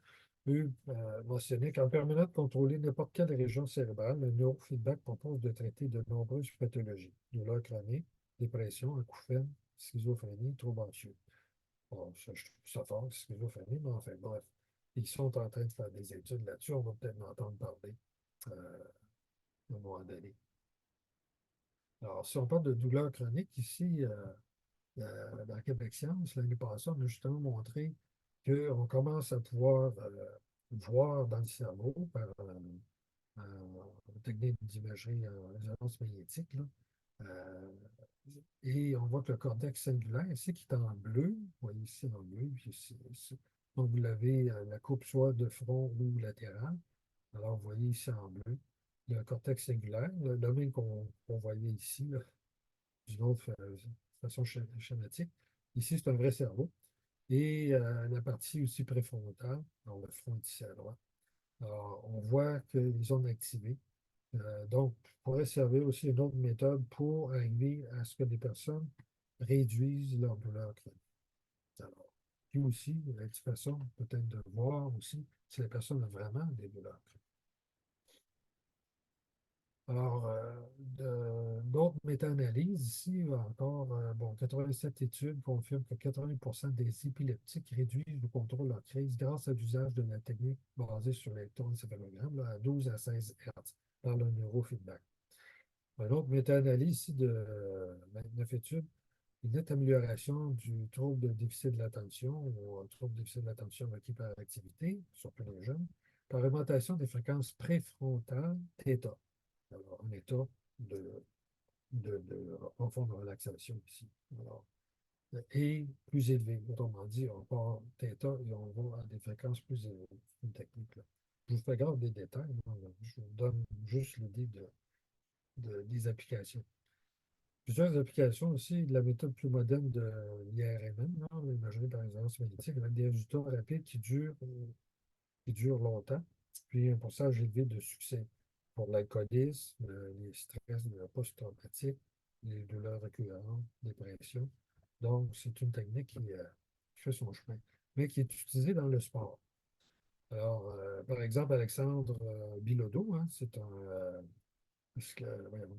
mentionnait qu'en permettant de contrôler n'importe quelle région cérébrale, le neurofeedback propose de traiter de nombreuses pathologies, douleurs chroniques, dépression, acouphènes, schizophrénie, troubles anxieux. Bon, je trouve ça fort, schizophrénie, mais enfin, bref. Ils sont en train de faire des études là-dessus. On va peut-être en entendre parler à un moment donné. Alors, si on parle de douleurs chroniques, ici, dans Québec Science, l'année passée, on a justement montré qu'on commence à pouvoir voir dans le cerveau par une technique d'imagerie en résonance magnétique, là, euh, et on voit que le cortex singulaire, ici, qui est en bleu, vous voyez ici en bleu, puis ici. Donc vous l'avez, la coupe soit de front ou latérale. Alors vous voyez ici en bleu le cortex singulaire, le même qu'on voyait ici, là, d'une autre façon schématique. Ici, c'est un vrai cerveau. Et la partie aussi préfrontale, donc le front ici à droite. Alors, on voit que les zones activées. Donc, pourrait servir aussi une autre méthode pour arriver à ce que des personnes réduisent leur douleur chronique. Alors, puis aussi, la petite façon peut-être de voir aussi si la personne a vraiment des douleurs chroniques. Alors, d'autres méta-analyses ici, encore, bon, 87 études confirment que 80% des épileptiques réduisent ou contrôlent leur crise grâce à l'usage de la technique basée sur l'électroencéphalogramme là, à 12 à 16 Hz par le neurofeedback. Un autre méta-analyse ici de 29 études, une nette amélioration du trouble de déficit de l'attention ou un trouble de déficit de l'attention avec hyperactivité, surtout les jeunes, par augmentation des fréquences préfrontales θ. Alors, un état de profonde relaxation ici. Alors, et plus élevé. Autrement dit, on part θ et on va à des fréquences plus élevées. C'est une technique, là. Je vous fais garde des détails, là. Je vous donne juste l'idée des applications. Plusieurs applications aussi de la méthode plus moderne de l'IRMN, l'imagerie par résonance magnétique, avec des résultats rapides qui durent longtemps, puis un pourcentage élevé de succès pour l'alcoolisme, les stress post-traumatiques, les douleurs récurrentes, dépression. Donc, c'est une technique qui fait son chemin, mais qui est utilisée dans le sport. Alors, par exemple, Alexandre Bilodeau, hein, c'est voyons,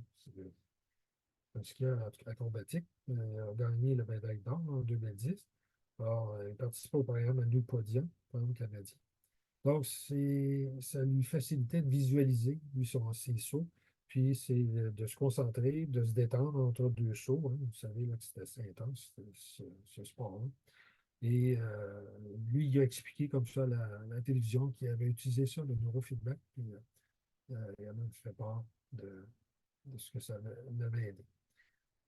un skieur acrobatique, a gagné le médaille d'or en 2010. Alors, il participe au programme à Podium, programme canadien. Donc, ça lui facilitait de visualiser, lui, ses sauts, puis c'est de se concentrer, de se détendre entre deux sauts, hein. Vous savez là, que c'est assez intense, ce sport-là. Et lui, il a expliqué comme ça la télévision qui avait utilisé ça, le neurofeedback, puis il en a fait part de ce que ça l'avait aidé.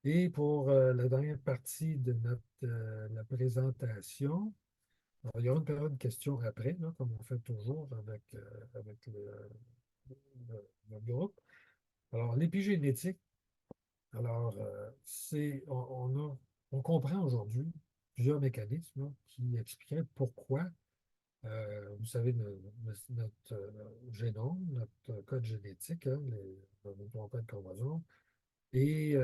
Et pour la dernière partie de la présentation, alors, il y aura une période de questions après, là, comme on fait toujours avec le groupe. Alors, l'épigénétique, alors, on comprend aujourd'hui plusieurs mécanismes là, qui expliqueraient pourquoi, vous savez, notre génome, notre code génétique, hein, nos trompes de chromosomes, et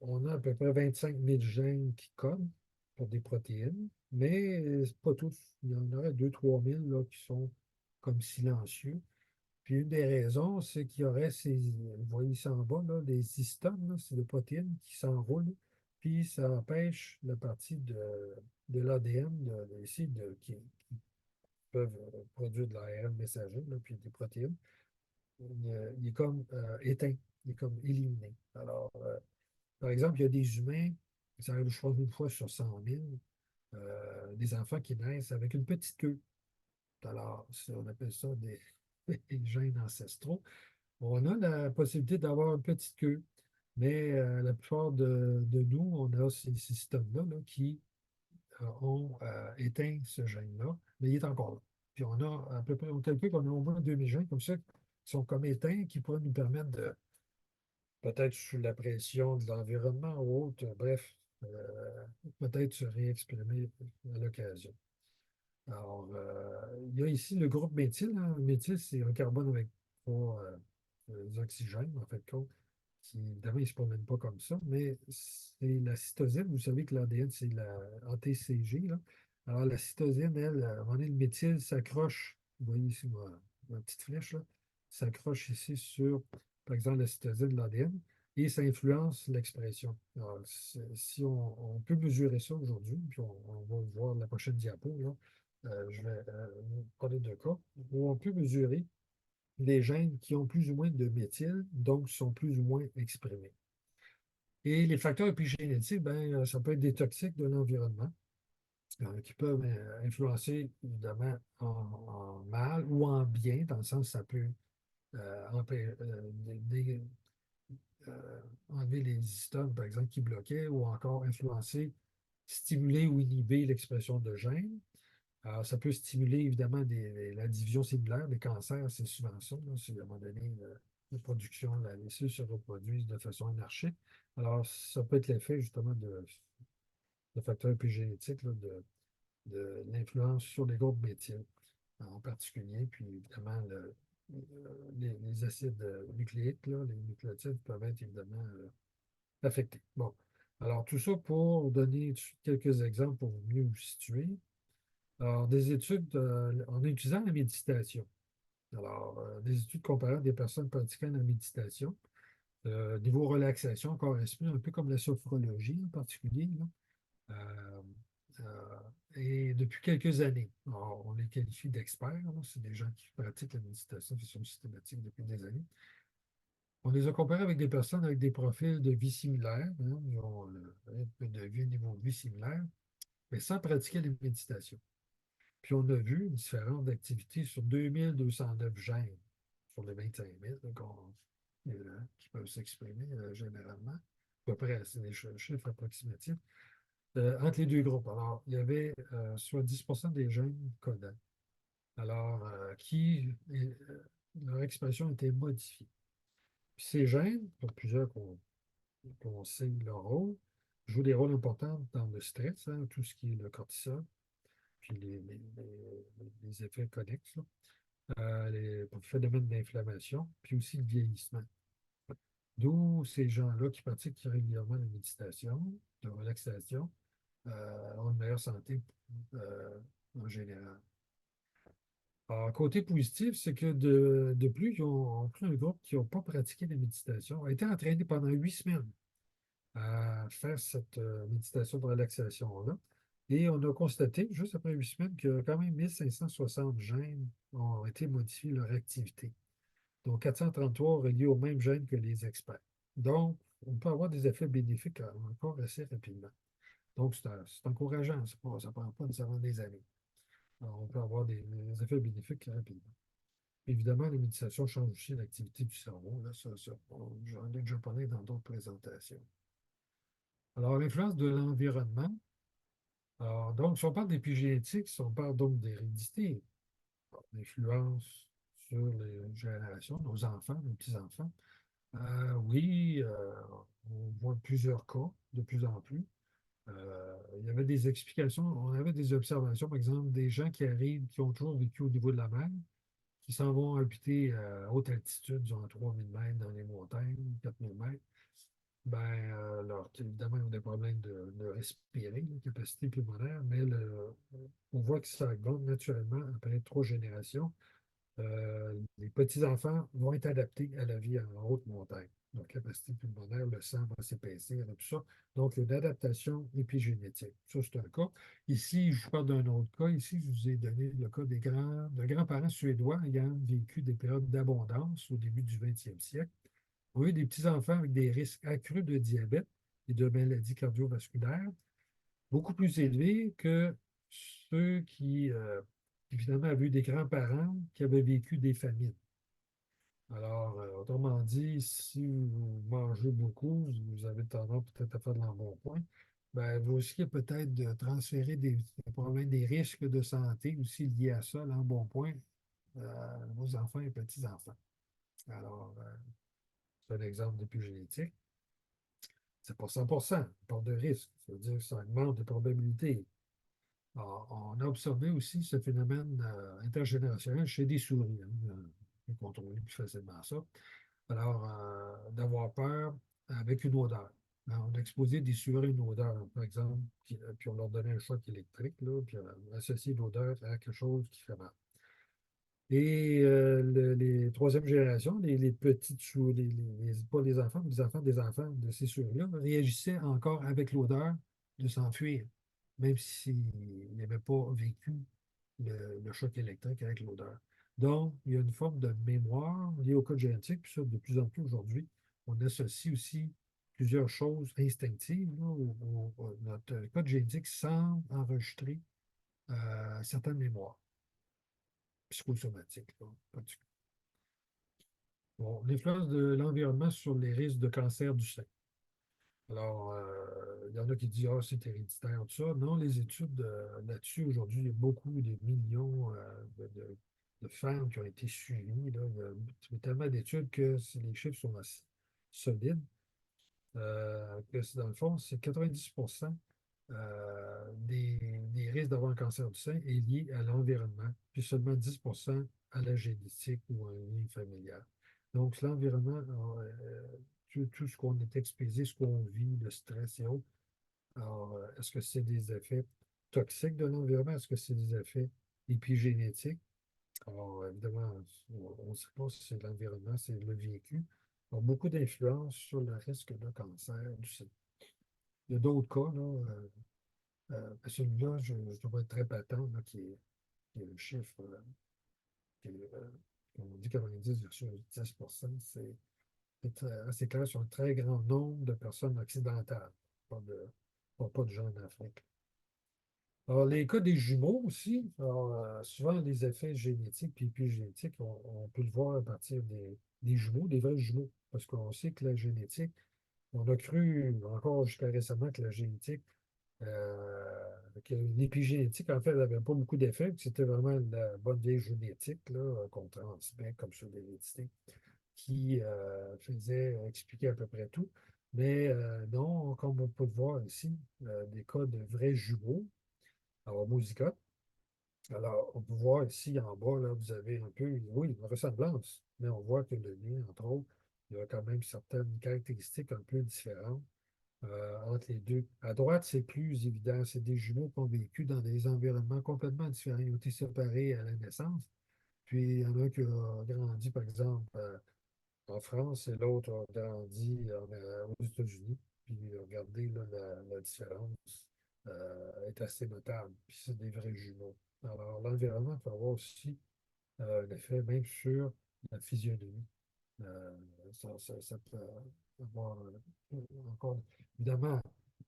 on a à peu près 25 000 gènes qui codent pour des protéines, mais pas tous. Il y en aurait 2 000 à 3 000 là, qui sont comme silencieux. Puis une des raisons, c'est qu'il y aurait vous voyez ça en bas, là, les histones, là, c'est des protéines qui s'enroulent, puis ça empêche la partie de l'ADN ici qui peuvent produire de l'ARN messager, là, puis des protéines. Il est comme éteint, il est comme éliminé. Alors, par exemple, il y a des humains, ça arrive, je crois, une fois sur 100 000, des enfants qui naissent avec une petite queue. Alors, on appelle ça des gènes ancestraux. On a la possibilité d'avoir une petite queue, mais la plupart de nous, on a ces systèmes-là là, qui ont éteint ce gène-là, mais il est encore là. Puis on a à peu près, on calcule qu'on a au moins 2000 gènes comme ça qui sont comme éteints, qui pourraient nous permettre de, peut-être sous la pression de l'environnement ou autre, bref, peut-être se réexprimer à l'occasion. Alors, il y a ici le groupe méthyle, hein. Méthyle, c'est un carbone avec trois oxygènes, en fait, compte, qui, évidemment, il ne se promène pas comme ça, mais c'est la cytosine. Vous savez que l'ADN, c'est la ATCG, là. Alors, la cytosine, elle, à un moment donné, le méthyle s'accroche, vous voyez ici ma petite flèche, là, s'accroche ici sur, par exemple, la cytosine de l'ADN, et ça influence l'expression. Alors, si on peut mesurer ça aujourd'hui, puis on va voir la prochaine diapo, là, je vais vous parler de cas où on peut mesurer les gènes qui ont plus ou moins de méthyle, donc sont plus ou moins exprimés. Et les facteurs épigénétiques, ben, ça peut être des toxiques de l'environnement qui peuvent influencer évidemment en mal ou en bien, dans le sens que ça peut enlever les histones, par exemple, qui bloquaient, ou encore influencer, stimuler ou inhiber l'expression de gènes. Alors, ça peut stimuler évidemment la division cellulaire. Des cancers, c'est souvent ça. Là, c'est à un moment donné, la production, les cellules se reproduisent de façon anarchique. Alors, ça peut être l'effet justement de facteurs épigénétiques, là, de l'influence sur les groupes méthyle en particulier. Puis évidemment, les acides nucléiques, là, les nucléotides peuvent être évidemment affectés. Bon. Alors, tout ça pour donner quelques exemples pour mieux vous situer. Alors, des études en utilisant la méditation. Alors, des études comparant des personnes pratiquant la méditation. Niveau relaxation, corps esprit, un peu comme la sophrologie en particulier, là. Euh, et depuis quelques années, alors, on les qualifie d'experts, là. C'est des gens qui pratiquent la méditation de façon systématique depuis des années. On les a comparés avec des personnes avec des profils de vie similaires, hein. Ils ont le rythme de vie, niveau de vie similaire, mais sans pratiquer la méditation. Puis on a vu une différence d'activité sur 2209 gènes sur les 25 000 là, qui peuvent s'exprimer généralement. À peu près, c'est des chiffres approximatifs. Entre les deux groupes. Alors, il y avait soit 10% des gènes codants. Alors, leur expression était modifiée. Puis ces gènes, pour plusieurs qu'on sait leur rôle, jouent des rôles importants dans le stress, hein, tout ce qui est le cortisol, puis les effets connexes, là, les phénomènes d'inflammation, puis aussi le vieillissement. D'où ces gens-là qui pratiquent régulièrement la méditation, la relaxation, ont une meilleure santé euh, en général. Alors, côté positif, c'est que de plus, ils ont pris un groupe qui n'a pas pratiqué la méditation, a été entraîné pendant 8 semaines à faire cette méditation de relaxation-là. Et on a constaté, juste après 8 semaines, que quand même 1560 gènes ont été modifiés leur activité. Donc 433 reliés aux mêmes gènes que les experts. Donc, on peut avoir des effets bénéfiques encore assez rapidement. Donc, c'est encourageant. Ça ne prend pas nécessairement des années. Alors, on peut avoir des effets bénéfiques rapidement. Évidemment, la méditation change aussi l'activité du cerveau. Là, j'en ai déjà parlé dans d'autres présentations. Alors, l'influence de l'environnement. Alors, donc, si on parle d'épigénétique, si on parle donc d'hérédité, l'influence sur les générations, nos enfants, nos petits-enfants, oui, on voit plusieurs cas de plus en plus. Il y avait des explications, on avait des observations, par exemple, des gens qui arrivent, qui ont toujours vécu au niveau de la mer, qui s'en vont habiter à haute altitude, genre 3000 mètres dans les montagnes, 4000 mètres. Ben, évidemment, ils ont des problèmes de respirer, la capacité pulmonaire, mais on voit que ça augmente naturellement après 3 générations. Les petits-enfants vont être adaptés à la vie en haute montagne. Donc, capacité pulmonaire, le sang va s'épaissir et tout ça. Donc, une adaptation épigénétique. Ça, c'est un cas. Ici, je vous parle d'un autre cas. Ici, je vous ai donné le cas de grands-parents suédois ayant vécu des périodes d'abondance au début du 20e siècle. On a eu des petits-enfants avec des risques accrus de diabète et de maladies cardiovasculaires, beaucoup plus élevés que ceux qui qui finalement a vu des grands-parents qui avaient vécu des famines. Alors, autrement dit, si vous mangez beaucoup, vous avez tendance peut-être à faire de l'embonpoint, ben, vous risquez peut-être de transférer des problèmes, des risques de santé aussi liés à ça, l'embonpoint, à vos enfants et petits-enfants. Alors, c'est un exemple d'épigénétique. C'est pas 100%, on parle de risque. Ça veut dire que ça augmente les probabilités. Alors, on a observé aussi ce phénomène intergénérationnel chez des souris. On peut contrôler plus facilement ça. Alors, d'avoir peur avec une odeur. On a exposé des souris à une odeur, par exemple, puis on leur donnait un choc électrique, là, puis on a associé l'odeur à quelque chose qui fait mal. Et les troisième génération, les petites souris, pas les enfants, mais les enfants des enfants de ces souris-là, réagissaient encore avec l'odeur de s'enfuir, même s'ils n'avaient pas vécu le choc électrique avec l'odeur. Donc, il y a une forme de mémoire liée au code génétique, puis ça, de plus en plus aujourd'hui, on associe aussi plusieurs choses instinctives là, notre code génétique semble enregistrer certaines mémoires psychosomatiques, là, bon, l'influence de l'environnement sur les risques de cancer du sein. Alors, il y en a qui disent, ah, c'est héréditaire, tout ça. Non, les études là-dessus, aujourd'hui, il y a beaucoup, des millions de femmes qui ont été suivies. Là. Il y a tellement d'études que les chiffres sont assez solides. Dans le fond, c'est 90% des risques d'avoir un cancer du sein est lié à l'environnement, puis seulement 10% à la génétique ou à une ligne familiale. Donc, l'environnement, tout ce qu'on est exposé, ce qu'on vit, le stress et autres, alors, est-ce que c'est des effets toxiques de l'environnement? Est-ce que c'est des effets épigénétiques? Alors, évidemment, on ne sait pas si c'est l'environnement, c'est le vécu. Alors, beaucoup d'influence sur le risque de cancer du sein. Il y a d'autres cas, là, celui-là, je dois être très patent, là, qui est le chiffre, qui est, on dit 90,10%, c'est assez clair sur un très grand nombre de personnes occidentales, pas de, pas de gens d'Afrique. Alors, les cas des jumeaux aussi, alors, souvent les effets génétiques puis épigénétiques, on peut le voir à partir des jumeaux, des vrais jumeaux, parce qu'on sait que la génétique, on a cru encore jusqu'à récemment que la génétique, que l'épigénétique, en fait, n'avait pas beaucoup d'effets, que c'était vraiment la bonne vieille génétique là, qu'on transmet comme sur l'hérédité, qui faisait expliquer à peu près tout. Mais non, comme on peut le voir ici, des cas de vrais jumeaux, alors homozygotes. Alors, on peut voir ici en bas, là, vous avez un peu, oui, une ressemblance, mais on voit que le lien, entre autres, il y a quand même certaines caractéristiques un peu différentes entre les deux. À droite, c'est plus évident, c'est des jumeaux qui ont vécu dans des environnements complètement différents. Ils ont été séparés à la naissance. Puis, il y en a un qui a grandi, par exemple, en France et l'autre a grandi aux États-Unis. Puis, regardez, là, la différence est assez notable. Puis, c'est des vrais jumeaux. Alors, l'environnement peut avoir aussi un effet même sur la physionomie. Euh, ça peut avoir encore. Évidemment,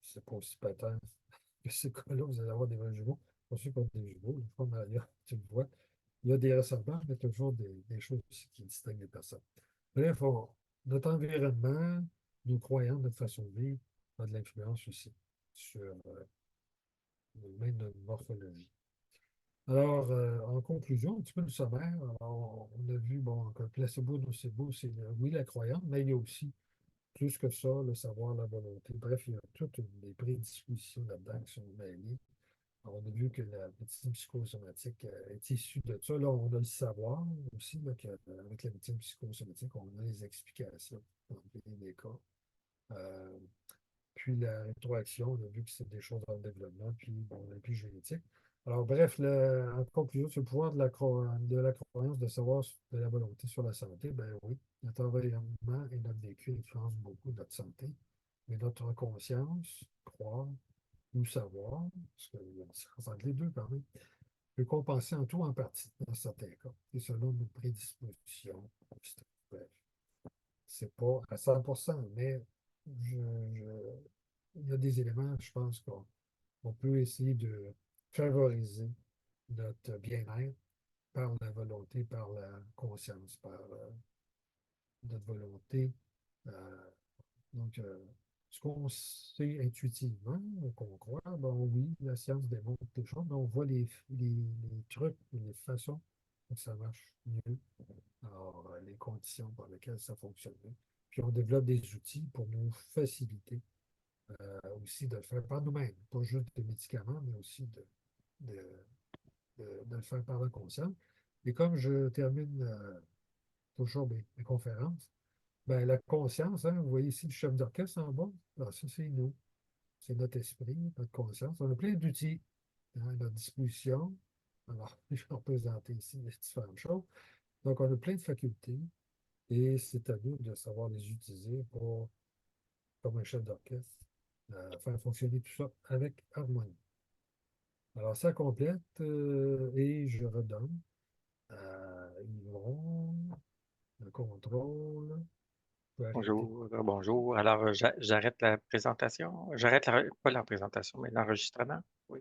c'est pas aussi patent que ces cas-là, vous allez avoir des vrais jumeaux. Pour ceux qui ont des jumeaux, comme Maria, tu le vois, il y a des ressemblances, mais toujours des choses aussi qui distinguent les personnes. Bref, notre environnement, nos croyances, notre façon de vivre, a de l'influence aussi sur même notre morphologie. Alors, en conclusion, un petit peu de sommaire, alors, on a vu, bon, que placebo, nocebo, c'est, oui, la croyance, mais il y a aussi plus que ça, le savoir, la volonté. Bref, il y a toutes des prédispositions là-dedans qui sont mêlées. Alors, on a vu que la médecine psychosomatique est issue de ça. Là, on a le savoir aussi, là, qu'avec la médecine psychosomatique, on a les explications dans bien des cas. Euh, Puis la rétroaction, on a vu que c'est des choses dans le développement, puis bon, l'épigénétique. Alors, bref, en conclusion, sur le pouvoir de la croyance, de savoir de la volonté sur la santé, ben oui, notre environnement et notre vécu influencent beaucoup notre santé, mais notre conscience, croire ou savoir, parce qu'il y a une différence entre les deux quand même, peut compenser en tout ou en partie dans certains cas, et selon nos prédispositions. Bref, c'est pas à 100%, mais je, je- il y a des éléments, je pense qu'on peut essayer de favoriser notre bien-être par la volonté, par la conscience, par notre volonté. Euh, donc, ce qu'on sait intuitivement, qu'on croit, bon, oui, la science démontre des choses, mais on voit les trucs, les façons que ça marche mieux. Alors, les conditions par lesquelles ça fonctionne mieux. Puis on développe des outils pour nous faciliter aussi de le faire par nous-mêmes, pas juste des médicaments, mais aussi de, de le faire par la conscience. Et comme je termine toujours mes conférences, ben, la conscience, hein, vous voyez ici le chef d'orchestre en bas, alors ça c'est nous, c'est notre esprit, notre conscience. On a plein d'outils hein, à notre disposition. Alors, je vais représenter ici les différentes choses. Donc, on a plein de facultés et c'est à nous de savoir les utiliser pour, comme un chef d'orchestre, faire fonctionner tout ça avec harmonie. Alors, ça complète et je redonne à Yvon le contrôle. Je peux arrêter. Bonjour, bonjour. Alors, j'arrête la présentation. Pas la présentation, mais l'enregistrement. Oui.